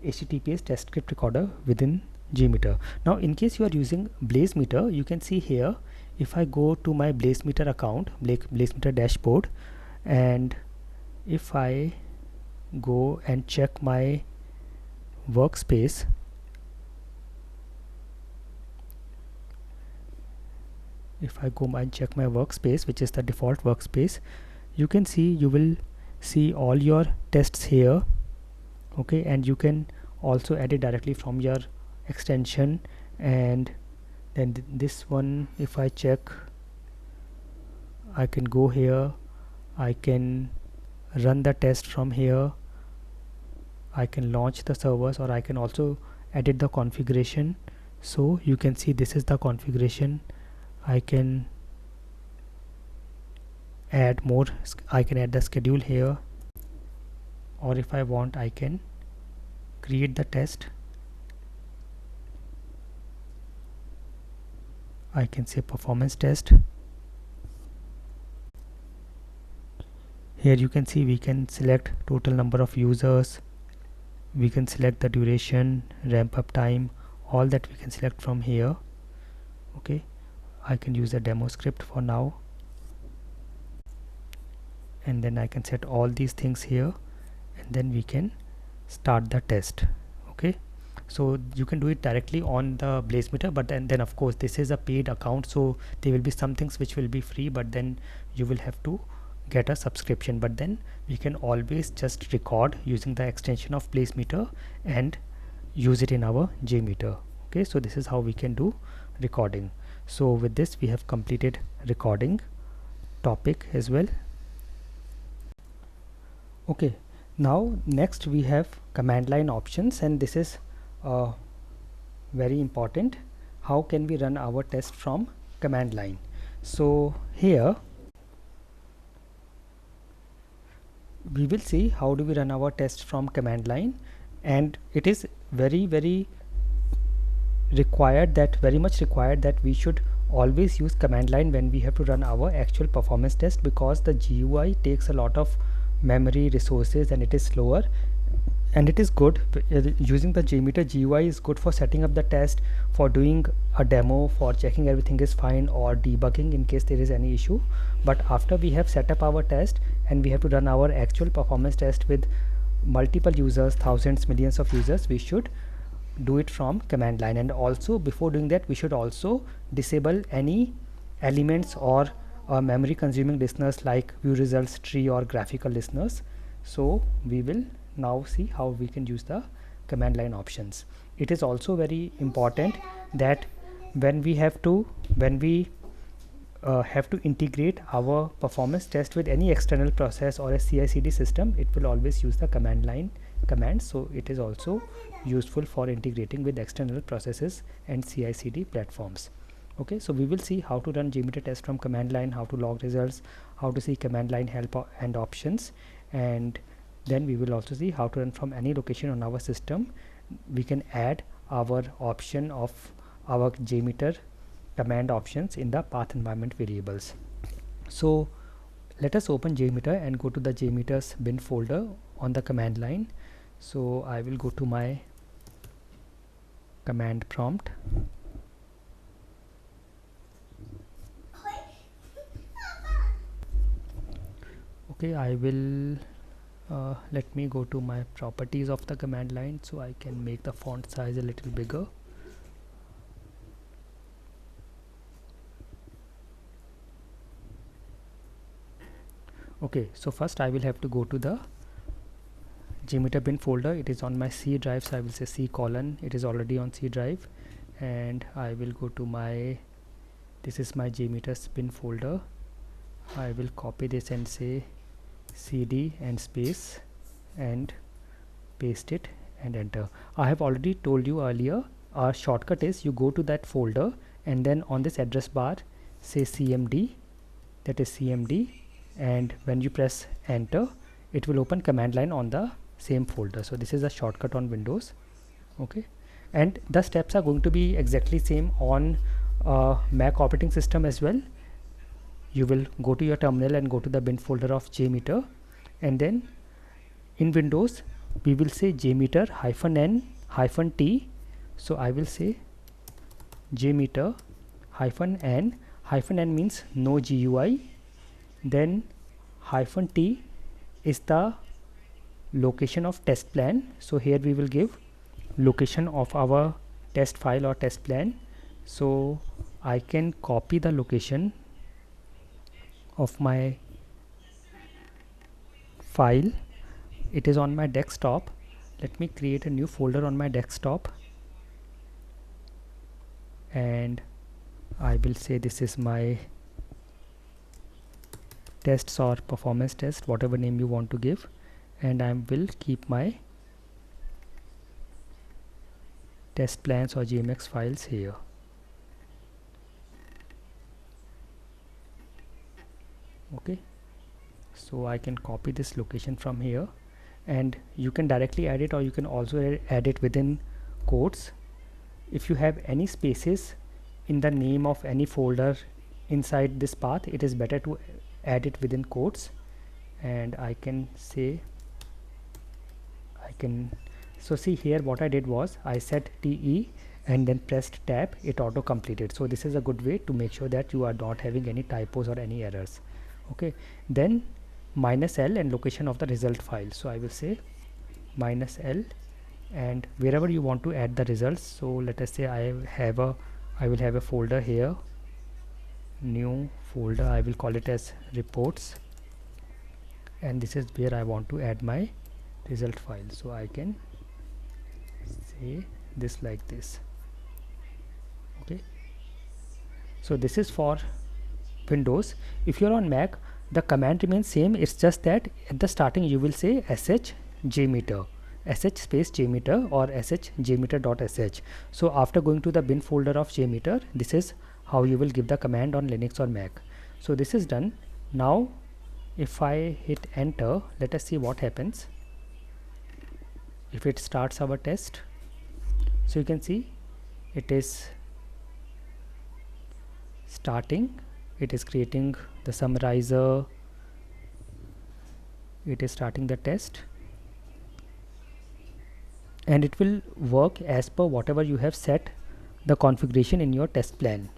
HTTPS test script recorder within JMeter. Now in case you are using BLAZEMETER, you can see here, if I go to my BLAZEMETER account, BLAZEMETER dashboard, and if I go and check my workspace, if I go and check my workspace, which is the default workspace, you can see, you will see all your tests here. Okay, and you can also edit directly from your extension. And then this one, if I check, I can go here, I can run the test from here, I can launch the servers, or I can also edit the configuration. So you can see this is the configuration. I can add more, I can add the schedule here, or if I want I can create the test. I can say performance test. Here you can see we can select total number of users, we can select the duration, ramp up time, all that we can select from here. Okay, I can use a demo script for now, and then I can set all these things here, and then we can start the test. Okay, So you can do it directly on the BLAZEMETER, but then of course this is a paid account, so there will be some things which will be free, but then you will have to get a subscription. But then we can always just record using the extension of BLAZEMETER and use it in our JMeter. Okay, so this is how we can do recording. So with this we have completed recording topic as well. Okay, now next we have command line options, and this is very important. How can we run our test from command line? So here we will see how do we run our test from command line, and it is very much required that we should always use command line when we have to run our actual performance test, because the GUI takes a lot of memory resources and it is slower. And it is good, using the JMeter GUI is good for setting up the test, for doing a demo, for checking everything is fine, or debugging in case there is any issue. But after we have set up our test and we have to run our actual performance test with multiple users, thousands, millions of users, we should do it from command line. And also before doing that we should also disable any elements or memory consuming listeners like view results tree or graphical listeners. So we will now see how we can use the command line options. It is also very important that when we have to integrate our performance test with any external process or a CI/CD system, it will always use the command line commands. So it is also useful for integrating with external processes and CI/CD platforms. Okay, so we will see how to run JMeter test from command line, how to log results, how to see command line help and options, and then we will also see how to run from any location on our system. We can add our option of our JMeter command options in the path environment variables. So let us open JMeter and go to the JMeter's bin folder on the command line. So I will go to my command prompt. Okay, I will let me go to my properties of the command line so I can make the font size a little bigger. Okay, so first I will have to go to the JMeter bin folder. It is on my C drive, so I will say C colon, it is already on C drive, and I will go to my, this is my JMeter bin folder. I will copy this and say cd and space and paste it and enter. I have already told you earlier, our shortcut is you go to that folder and then on this address bar say cmd, that is cmd, and when you press enter it will open command line on the same folder. So this is a shortcut on Windows. Okay, and the steps are going to be exactly same on Mac operating system as well. You will go to your terminal and go to the bin folder of JMeter, and then in Windows we will say JMeter -n-t. So I will say JMeter -n. -n means no GUI, then -t is the location of test plan. So here we will give location of our test file or test plan. So I can copy the location of my file. It is on my desktop. Let me create a new folder on my desktop, and I will say this is my tests or performance test, whatever name you want to give, and I will keep my test plans or JMX files here. Okay, so I can copy this location from here, and you can directly add it, or you can also add it within quotes. If you have any spaces in the name of any folder inside this path, it is better to add it within quotes. And I can say, so see here what I did was I set TE and then pressed tab, it auto completed. So this is a good way to make sure that you are not having any typos or any errors. Okay, then -L and location of the result file. So I will say -L and wherever you want to add the results. So let us say I will have a folder here, new folder, I will call it as reports, and this is where I want to add my result file. So I can say this like this. Okay, so this is for Windows. If you're on Mac, the command remains same, it's just that at the starting you will say sh jmeter, sh space jmeter or sh jmeter.sh. so after going to the bin folder of jmeter, this is how you will give the command on Linux or Mac. So this is done. Now if I hit enter, let us see what happens if it starts our test. So you can see it is starting, it is creating the summarizer, it is starting the test, and it will work as per whatever you have set the configuration in your test plan,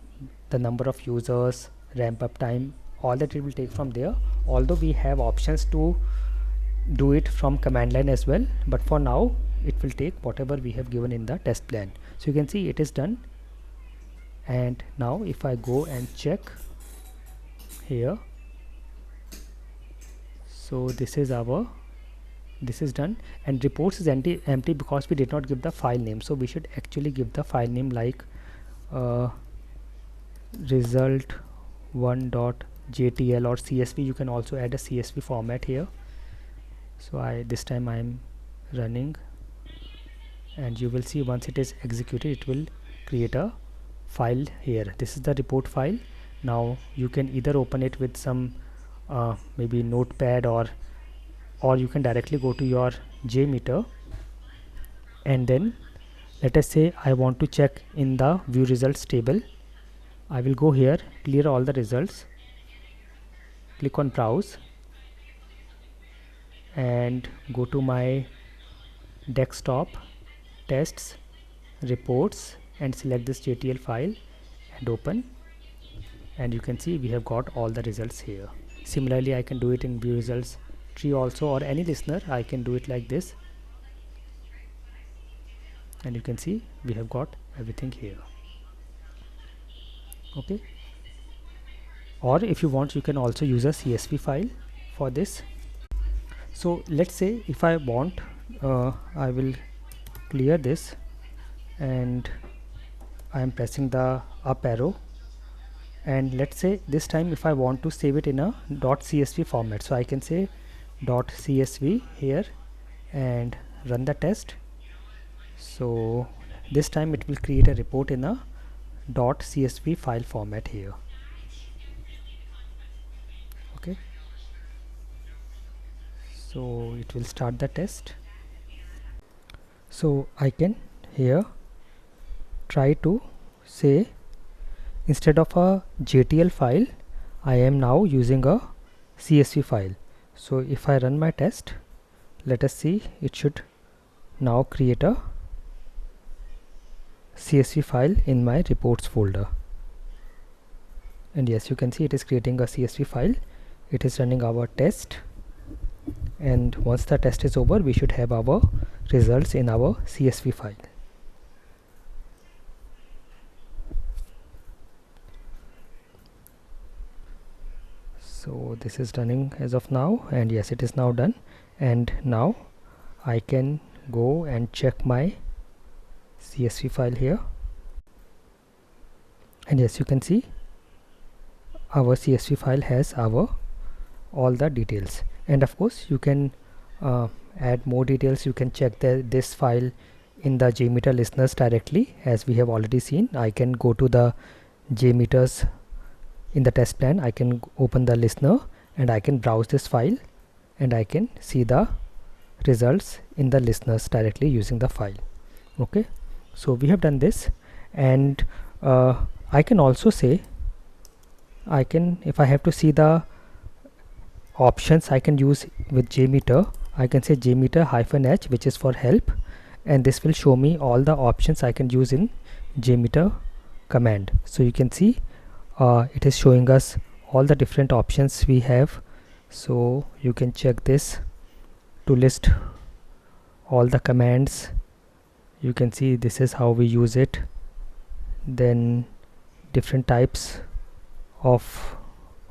the number of users, ramp up time, all that it will take from there, although we have options to do it from command line as well, but for now it will take whatever we have given in the test plan. So you can see it is done. And now if I go and check here, so this is done, and reports is empty because we did not give the file name. So we should actually give the file name like result1.jtl or CSV. You can also add a CSV format here. So this time I am running, and you will see once it is executed, it will create a file here. This is the report file. Now you can either open it with some maybe notepad, or you can directly go to your JMeter, and then let us say I want to check in the view results table. I will go here, clear all the results, click on browse, and go to my desktop, tests, reports, and select this JTL file and open, and you can see we have got all the results here. Similarly, I can do it in view results tree also, or any listener I can do it like this, and you can see we have got everything here. Okay, or if you want, you can also use a CSV file for this. So let's say if I want, I will clear this, and I am pressing the up arrow, and let's say this time if I want to save it in a .csv format, so I can say .csv here and run the test. So this time it will create a report in a .csv file format here. Okay, so it will start the test. So I can here try to say, instead of a JTL file, I am now using a CSV file. So if I run my test, let us see, it should now create a CSV file in my reports folder. And yes, you can see it is creating a CSV file. It is running our test, and once the test is over, we should have our results in our CSV file. So this is running as of now, and yes, it is now done. And now I can go and check my CSV file here, and yes, you can see our CSV file has all the details. And of course you can add more details. You can check this file in the JMeter listeners directly, as we have already seen. I can go to the JMeters in the test plan, I can open the listener, and I can browse this file, and I can see the results in the listeners directly using the file. Okay, so we have done this, and I can also say, if I have to see the options I can use with JMeter, I can say jmeter-h, which is for help, and this will show me all the options I can use in JMeter command. So you can see it is showing us all the different options we have. So you can check this to list all the commands You can see this is how we use it. Then different types of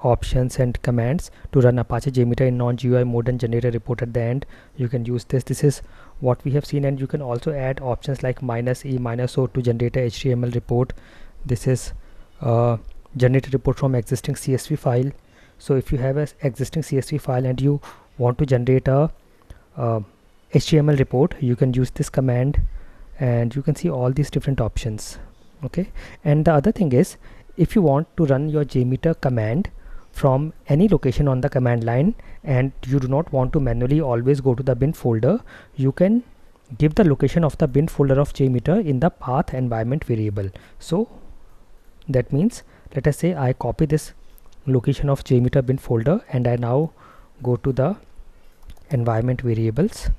options and commands to run Apache JMeter in non-GUI mode and generate a report at the end. You can use this is what we have seen, and you can also add options like -e -o to generate a HTML report. This is generate a report from existing CSV file. So if you have an existing CSV file and you want to generate a HTML report, you can use this command, and you can see all these different options. Okay, and the other thing is, if you want to run your JMeter command from any location on the command line and you do not want to manually always go to the bin folder, you can give the location of the bin folder of JMeter in the path environment variable. So that means, let us say I copy this location of JMeter bin folder and I now go to the environment variables,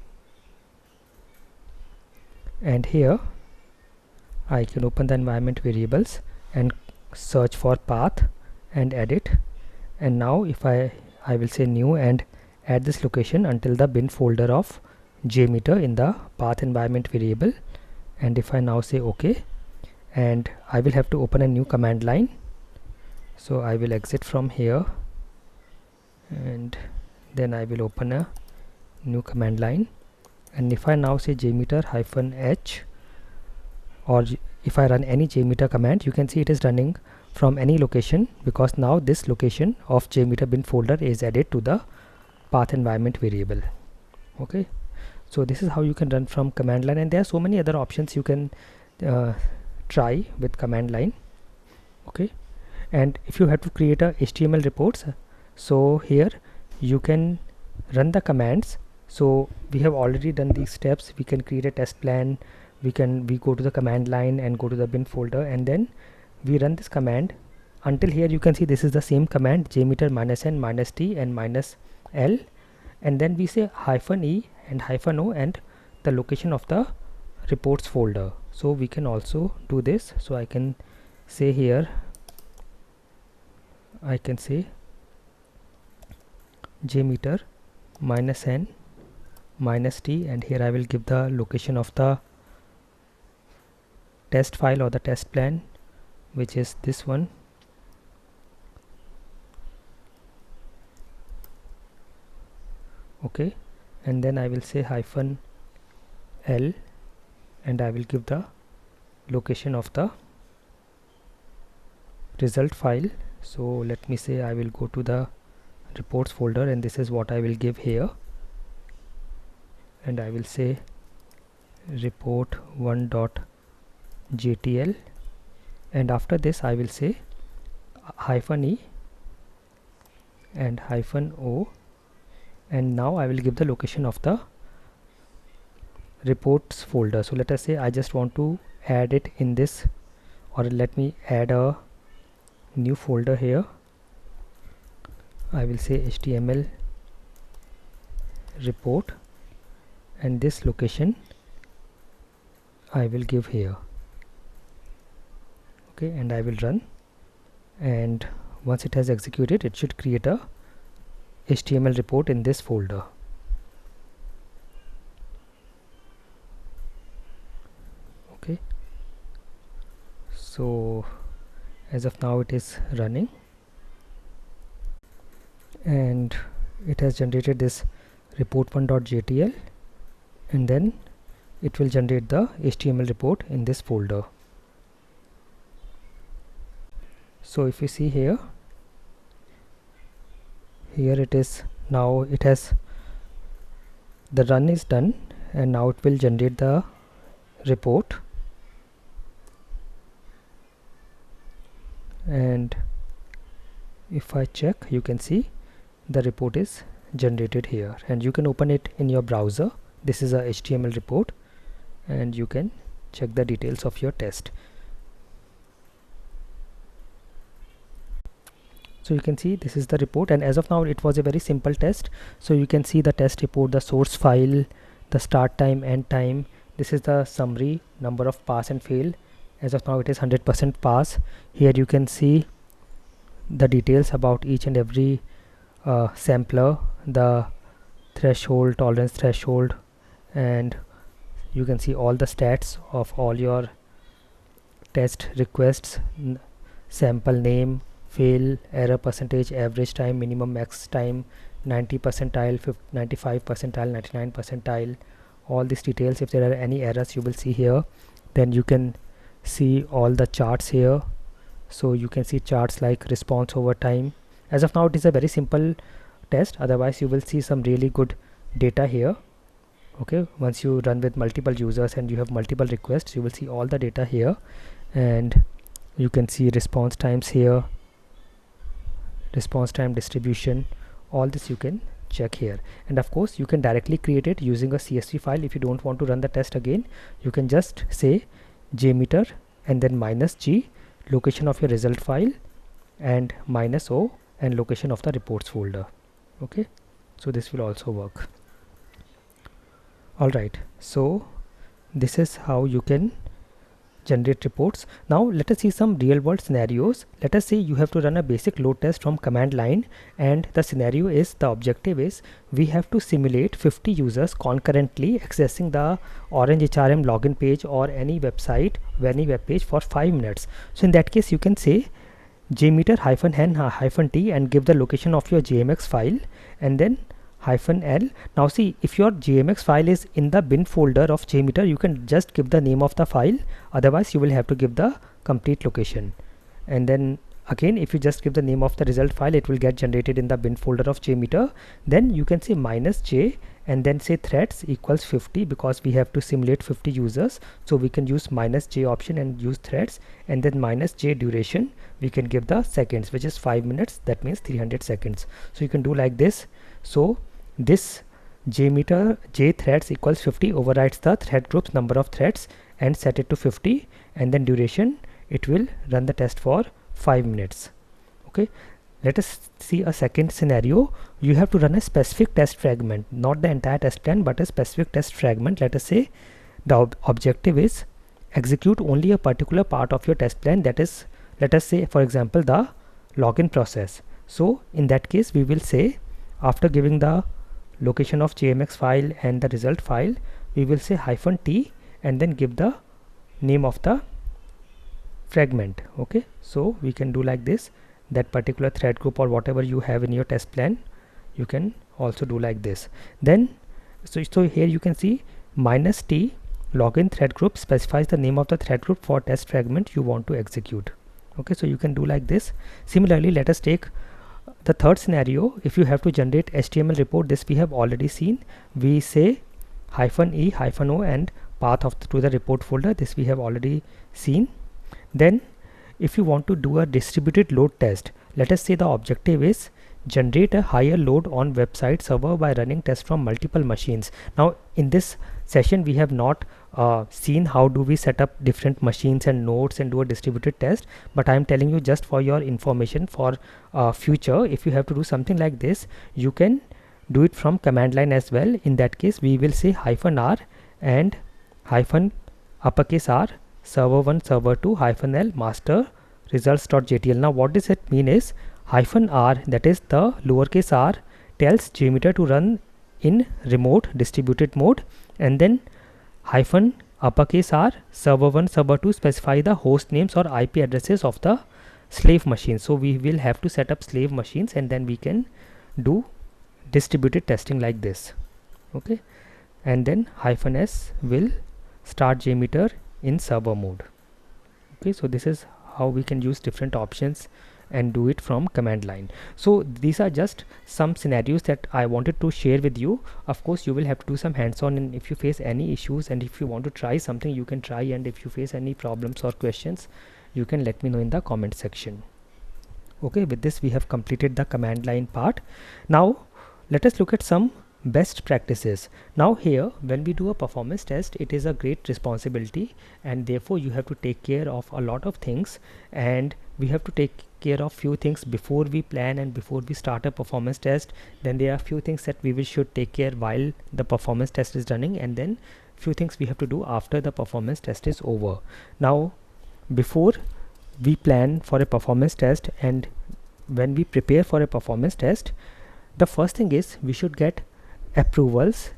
and here I can open the environment variables and search for path and edit. And now if I will say new and add this location until the bin folder of JMeter in the path environment variable. And if I now say OK, and I will have to open a new command line, so I will exit from here and then I will open a new command line. And if I now say jmeter -h, or if I run any JMeter command, you can see it is running from any location, because now this location of JMeter bin folder is added to the path environment variable. Okay, so this is how you can run from command line, and there are so many other options you can try with command line. Okay, and if you have to create a HTML reports, so here you can run the commands. So we have already done these steps. We can create a test plan, we go to the command line and go to the bin folder, and then we run this command until here. You can see this is the same command, jmeter -n -t and -l, and then we say -e and -o and the location of the reports folder. So we can also do this. So I can say here, I can say jmeter -n -t, and here I will give the location of the test file or the test plan, which is this one. Okay, and then I will say -l and I will give the location of the result file. So let me say I will go to the reports folder, and this is what I will give here, and I will say report1.jtl, and after this I will say -e and -o, and now I will give the location of the reports folder. So let us say I just want to add it in this, or let me add a new folder here. I will say HTML report, and this location I will give here. Okay, and I will run, and once it has executed, it should create a HTML report in this folder. Okay, so as of now it is running, and it has generated this report1.jtl, and then it will generate the HTML report in this folder. So if you see here it is, now it has, the run is done, and now it will generate the report, and if I check, you can see the report is generated here, and you can open it in your browser. This is a HTML report, and you can check the details of your test. So you can see this is the report, and as of now it was a very simple test. So you can see the test report, the source file, the start time, end time. This is the summary, number of pass and fail. As of now it is 100% pass. Here you can see the details about each and every sampler, the threshold, tolerance threshold, and you can see all the stats of all your test requests, sample name, fail, error percentage, average time, minimum max time, 90 percentile, 95 percentile, 99 percentile, all these details. If there are any errors, you will see here. Then you can see all the charts here. So you can see charts like response over time. As of now, it is a very simple test, otherwise you will see some really good data here. Okay, once you run with multiple users and you have multiple requests, you will see all the data here, and you can see response times here, response time distribution, all this you can check here. And of course you can directly create it using a CSV file. If you don't want to run the test again, you can just say jmeter and then -g, location of your result file, and -o and location of the reports folder. Okay, so this will also work. Alright, so this is how you can generate reports. Now let us see some real world scenarios. Let us say you have to run a basic load test from command line, and the scenario is, the objective is, we have to simulate 50 users concurrently accessing the Orange HRM login page or any website, any web page for 5 minutes. So in that case you can say jmeter-n-t and give the location of your JMX file, and then -l. Now see, if your JMX file is in the bin folder of JMeter, you can just give the name of the file, otherwise you will have to give the complete location. And then again, if you just give the name of the result file, it will get generated in the bin folder of JMeter. Then you can say -j and then say threads equals 50, because we have to simulate 50 users, so we can use -j option and use threads, and then -j duration, we can give the seconds, which is 5 minutes, that means 300 seconds. So you can do like this. So this jmeter j threads equals 50 overrides the thread group's number of threads and set it to 50, and then duration, it will run the test for 5 minutes. Okay, let us see a second scenario. You have to run a specific test fragment, not the entire test plan, but a specific test fragment. Let us say the objective is execute only a particular part of your test plan, that is, let us say for example the login process. So in that case we will say, after giving the location of JMX file and the result file, we will say -t and then give the name of the fragment. Okay, so we can do like this, that particular thread group or whatever you have in your test plan, you can also do like this. Then so here you can see -t login thread group specifies the name of the thread group for test fragment you want to execute. Okay, so you can do like this. Similarly, let us take the third scenario. If you have to generate HTML report, this we have already seen. We say -e, -o and path to the report folder, this we have already seen. Then if you want to do a distributed load test, let us say the objective is generate a higher load on website server by running tests from multiple machines. Now in this session we have not seen how do we set up different machines and nodes and do a distributed test, but I am telling you just for your information, for future, if you have to do something like this, you can do it from command line as well. In that case we will say -r and -r server1 server2 -l master results.jtl. Now what does it mean is, -r, that is the lowercase r, tells JMeter to run in remote distributed mode, and then -r server1 server2 specify the host names or IP addresses of the slave machines. So we will have to set up slave machines, and then we can do distributed testing like this. Okay, and then -s will start JMeter in server mode. Okay, so this is how we can use different options and do it from command line. So these are just some scenarios that I wanted to share with you. Of course you will have to do some hands-on, and if you face any issues and if you want to try something, you can try, and if you face any problems or questions, you can let me know in the comment section. Okay, with this we have completed the command line part. Now let us look at some best practices. Now here, when we do a performance test, it is a great responsibility, and therefore you have to take care of a lot of things, and we have to take care of few things before we plan and before we start a performance test. Then there are few things that we should take care while the performance test is running, and then few things we have to do after the performance test is over. Now before we plan for a performance test and when we prepare for a performance test, the first thing is we should get approvals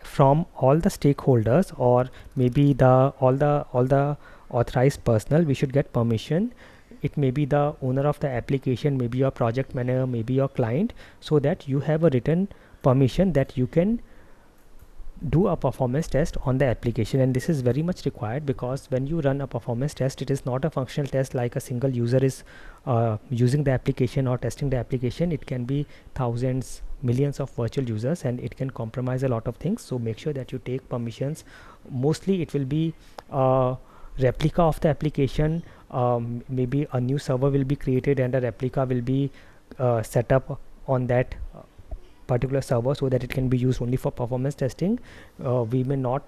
from all the stakeholders, or maybe all the authorized personnel. We should get permission. It may be the owner of the application, maybe your project manager, maybe your client, so that you have a written permission that you can do a performance test on the application. And this is very much required, because when you run a performance test, it is not a functional test like a single user is using the application or testing the application. It can be thousands, millions of virtual users, and it can compromise a lot of things. So make sure that you take permissions. Mostly it will be a replica of the application. Maybe a new server will be created and a replica will be set up on that particular server, so that it can be used only for performance testing. We may not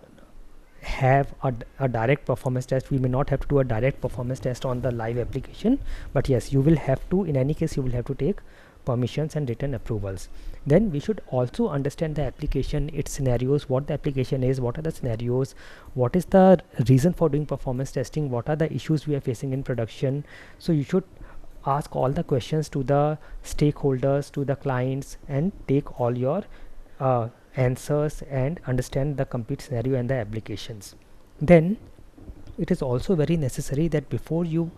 have a direct performance test. We may not have to do a direct performance test on the live application, but yes, you will have to, in any case, you will have to take permissions and written approvals. Then we should also understand the application, its scenarios, what the application is, what are the scenarios, what is the reason for doing performance testing, what are the issues we are facing in production. So you should ask all the questions to the stakeholders, to the clients, and take all your answers and understand the complete scenario and the applications. Then it is also very necessary that before you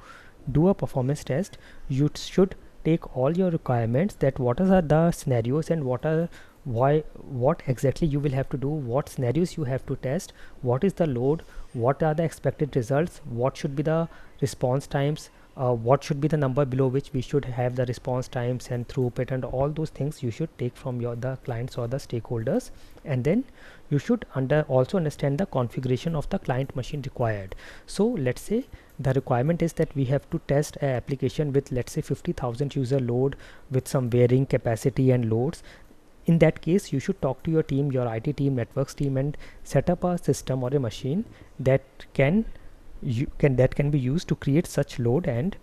do a performance test, you should take all your requirements, that what are the scenarios and what exactly you will have to do, what scenarios you have to test, what is the load, what are the expected results, what should be the response times, what should be the number below which we should have the response times and throughput, and all those things you should take from the clients or the stakeholders. And then you should also understand the configuration of the client machine required. So let's say the requirement is that we have to test an application with, let's say, 50,000 user load with some varying capacity and loads. In that case, you should talk to your team, your IT team, networks team, and set up a system or a machine that can be used to create such load and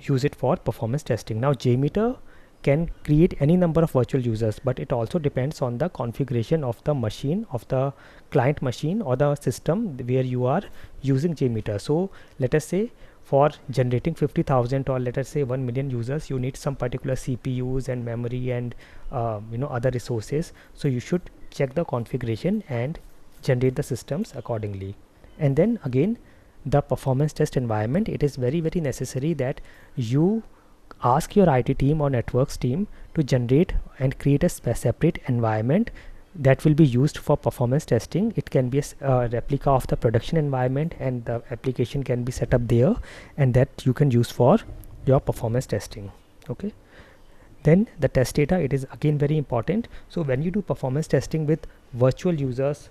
use it for performance testing. Now JMeter can create any number of virtual users, but it also depends on the configuration of the machine, of the client machine or the system where you are using JMeter. So let us say for generating 50,000 or let us say 1 million users, you need some particular CPUs and memory and other resources. So you should check the configuration and generate the systems accordingly. And then again, the performance test environment, it is very necessary that you ask your IT team or networks team to generate and create a separate environment that will be used for performance testing. It can be a replica of the production environment, and the application can be set up there, and that you can use for your performance testing. Okay. Then the test data, it is again very important. So when you do performance testing with virtual users,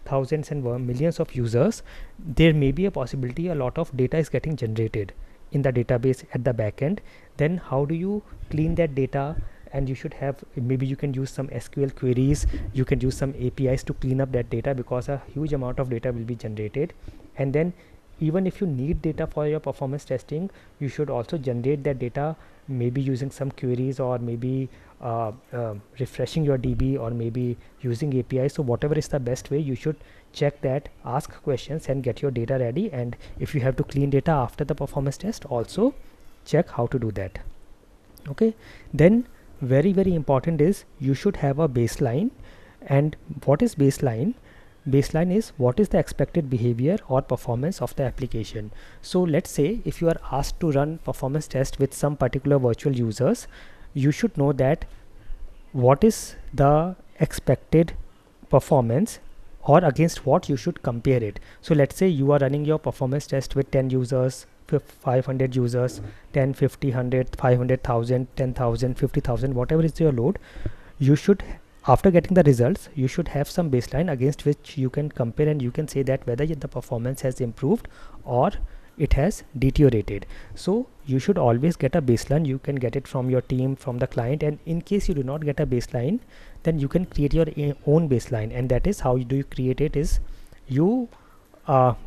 thousands and millions of users, there may be a possibility a lot of data is getting generated in the database at the back end. Then how do you clean that data? And you should have, maybe you can use some SQL queries, you can use some APIs to clean up that data, because a huge amount of data will be generated. And then even if you need data for your performance testing, you should also generate that data, maybe using some queries, or maybe refreshing your DB, or maybe using API. So whatever is the best way, you should check that, ask questions, and get your data ready. And if you have to clean data after the performance test, also check how to do that. Okay. Then very important is you should have a baseline. And what is baseline? Baseline is what is the expected behavior or performance of the application. So let's say if you are asked to run performance test with some particular virtual users, you should know that what is the expected performance, or against what you should compare it. So let's say you are running your performance test with 10 users, 500 users, 10, 50, 100, 500,000, 10,000, 50,000, whatever is your load. You should, after getting the results, you should have some baseline against which you can compare, and you can say that whether the performance has improved or it has deteriorated. So you should always get a baseline. You can get it from your team, from the client, and in case you do not get a baseline, then you can create your own baseline. And that is how you create it is you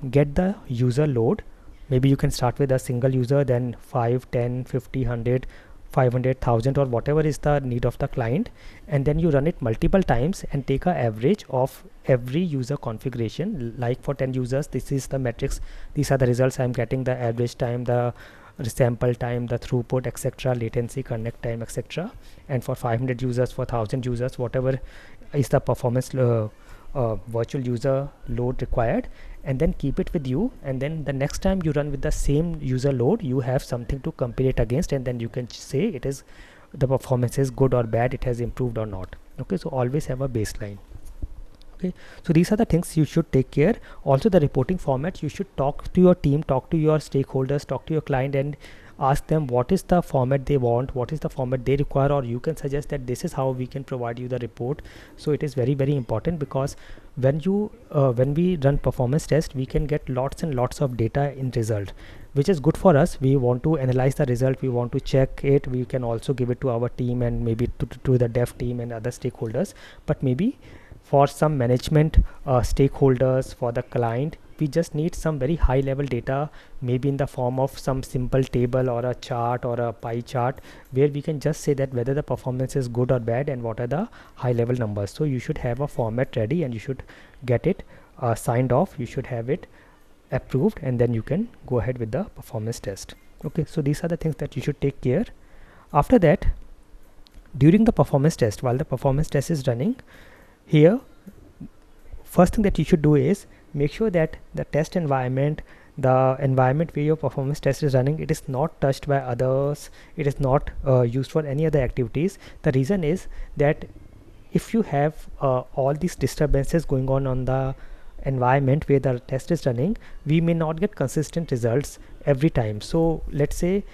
get the user load. Maybe you can start with a single user, then 5, 10, 50, 100, 500,000, or whatever is the need of the client, and then you run it multiple times and take an average of every user configuration. Like for 10 users, this is the metrics, these are the results I am getting: the average time, the sample time, the throughput, etc., latency, connect time, etc. And for 500 users, for 1000 users, whatever is the performance virtual user load required, and then keep it with you, and then the next time you run with the same user load, you have something to compare it against, and then you can say it is the performance is good or bad, it has improved or not. Okay, so always have a baseline. Okay, so these are the things you should take care. Also, the reporting formats, you should talk to your team, talk to your stakeholders, talk to your client, and ask them what is the format they want, what is the format they require, or you can suggest that this is how we can provide you the report. So it is very, very important, because when we run performance test, we can get lots and lots of data in result, which is good for us. We want to analyze the result, we want to check it, we can also give it to our team and maybe to the dev team and other stakeholders. But maybe for some management stakeholders, for the client, we just need some very high level data, maybe in the form of some simple table or a chart or a pie chart, where we can just say that whether the performance is good or bad and what are the high level numbers. So you should have a format ready, and you should get it signed off, you should have it approved, and then you can go ahead with the performance test. Okay, so these are the things that you should take care. After that, during the performance test, while the performance test is running, here first thing that you should do is make sure that the test environment, the environment where your performance test is running, it is not touched by others, it is not used for any other activities. The reason is that if you have all these disturbances going on the environment where the test is running, we may not get consistent results every time. So let's say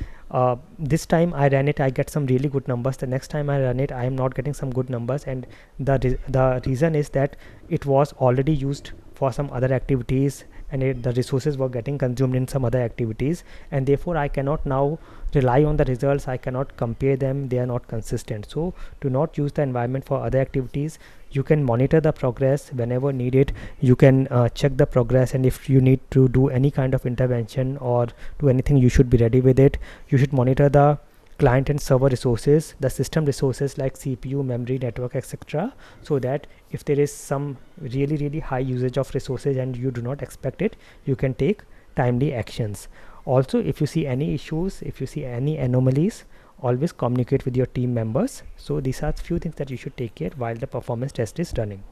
this time I ran it, I get some really good numbers. The next time I run it, I am not getting some good numbers, and the reason is that it was already used for some other activities, and the resources were getting consumed in some other activities, and therefore I cannot now rely on the results, I cannot compare them, they are not consistent. So do not use the environment for other activities. You can monitor the progress whenever needed, you can check the progress, and if you need to do any kind of intervention or do anything, you should be ready with it. You should monitor the client and server resources, the system resources like CPU, memory, network, etc., so that if there is some really high usage of resources and you do not expect it, you can take timely actions. Also, if you see any issues, if you see any anomalies, always communicate with your team members. So these are few things that you should take care while the performance test is running.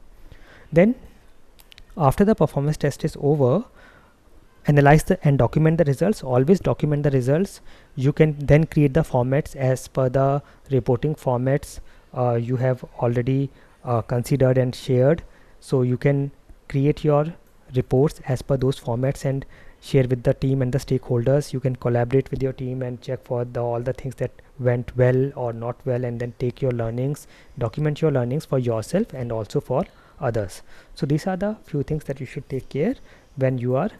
Then after the performance test is over, analyze and document the results. Always document the results. You can then create the formats as per the reporting formats you have already considered and shared. So you can create your reports as per those formats and share with the team and the stakeholders. You can collaborate with your team and check for all the things that went well or not well, and then take your learnings, document your learnings for yourself and also for others. So these are the few things that you should take care when you are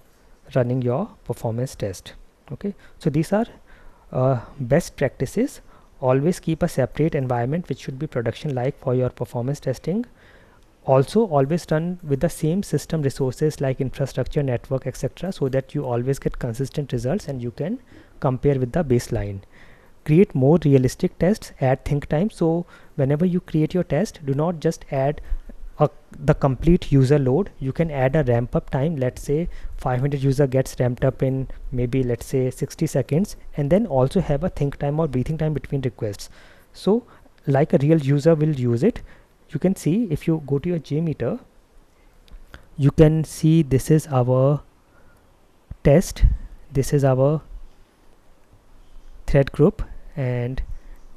running your performance test. Okay, so these are best practices. Always keep a separate environment which should be production like for your performance testing. Also always run with the same system resources like infrastructure, network, etc., so that you always get consistent results and you can compare with the baseline. Create more realistic tests, add think time. So whenever you create your test, do not just add the complete user load. You can add a ramp up time. Let's say 500 user gets ramped up in maybe let's say 60 seconds, and then also have a think time or breathing time between requests. So like a real user will use it. You can see if you go to your JMeter, you can see this is our test, this is our thread group, and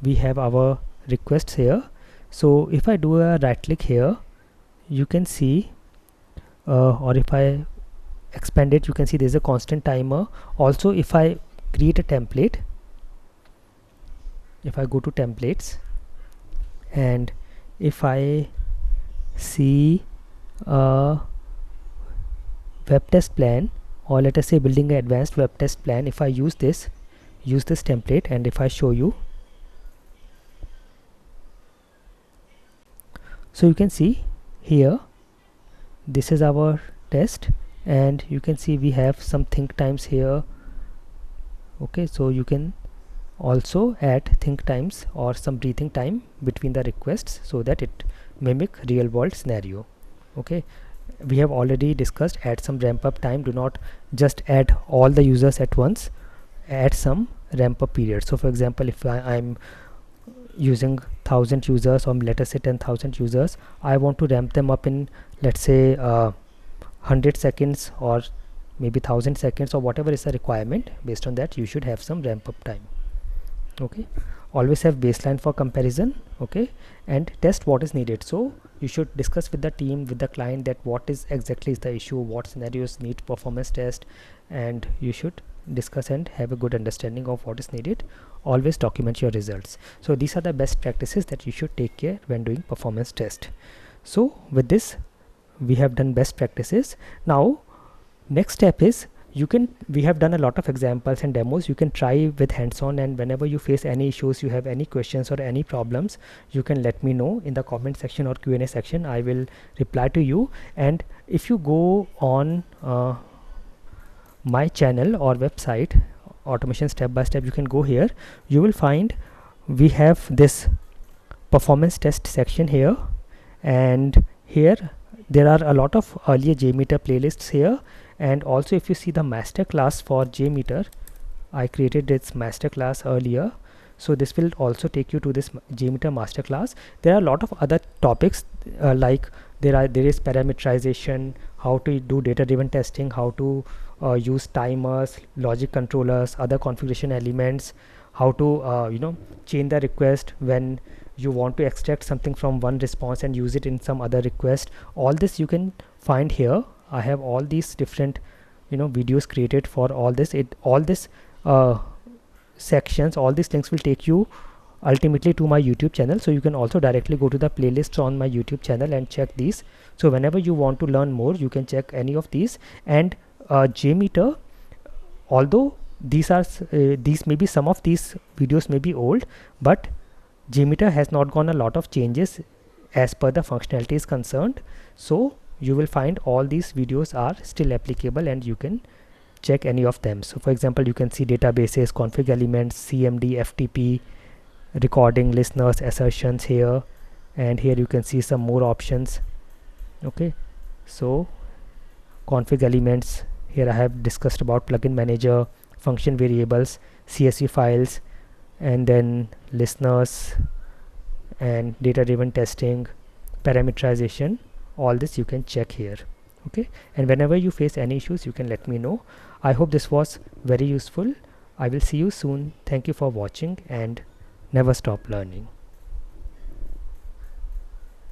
we have our requests here. So if I do a right click here, you can see or if I expand it, you can see there's a constant timer. Also, if I create a template, if I go to templates, and if I see a web test plan, or let us say building an advanced web test plan, if I use this template, and if I show you, so you can see here this is our test, and you can see we have some think times here. Okay, so you can also add think times or some breathing time between the requests so that it mimic real world scenario. Okay, we have already discussed add some ramp up time. Do not just add all the users at once, add some ramp up period. So for example, if I'm using 1000 users, or let us say 10,000 users. I want to ramp them up in, let's say, 100 seconds or maybe 1000 seconds, or whatever is the requirement. Based on that, you should have some ramp up time. Okay, always have baseline for comparison. Okay, and test what is needed. So you should discuss with the team, with the client, that what is exactly is the issue, what scenarios need performance test, and you should discuss and have a good understanding of what is needed. Always document your results. So these are the best practices that you should take care when doing performance test. So with this, we have done best practices. Now next step is, we have done a lot of examples and demos. You can try with hands-on, and whenever you face any issues, you have any questions or any problems, you can let me know in the comment section or Q&A section. I will reply to you. And if you go on my channel or website, Automation Step by Step, you can go here. You will find we have this performance test section here, and here there are a lot of earlier JMeter playlists here. And also, if you see the master class for JMeter, I created this master class earlier, so this will also take you to this JMeter master class. There are a lot of other topics, like there is parameterization, how to do data driven testing, how to use timers, logic controllers, other configuration elements, how to chain the request when you want to extract something from one response and use it in some other request. All this you can find here. I have all these different videos created for all this. All this sections, all these links will take you ultimately to my YouTube channel, so you can also directly go to the playlists on my YouTube channel and check these. So whenever you want to learn more, you can check any of these. And JMeter, although these may be, some of these videos may be old, but JMeter has not gone a lot of changes as per the functionality is concerned. So you will find all these videos are still applicable, and you can check any of them. So for example, you can see databases, config elements, CMD, FTP, recording, listeners, assertions here, and here you can see some more options. Okay, so config elements, here I have discussed about plugin manager, function variables, CSV files, and then listeners and data driven testing, parameterization. All this you can check here. Okay, and whenever you face any issues, you can let me know. I hope this was very useful. I will see you soon. Thank you for watching, and never stop learning.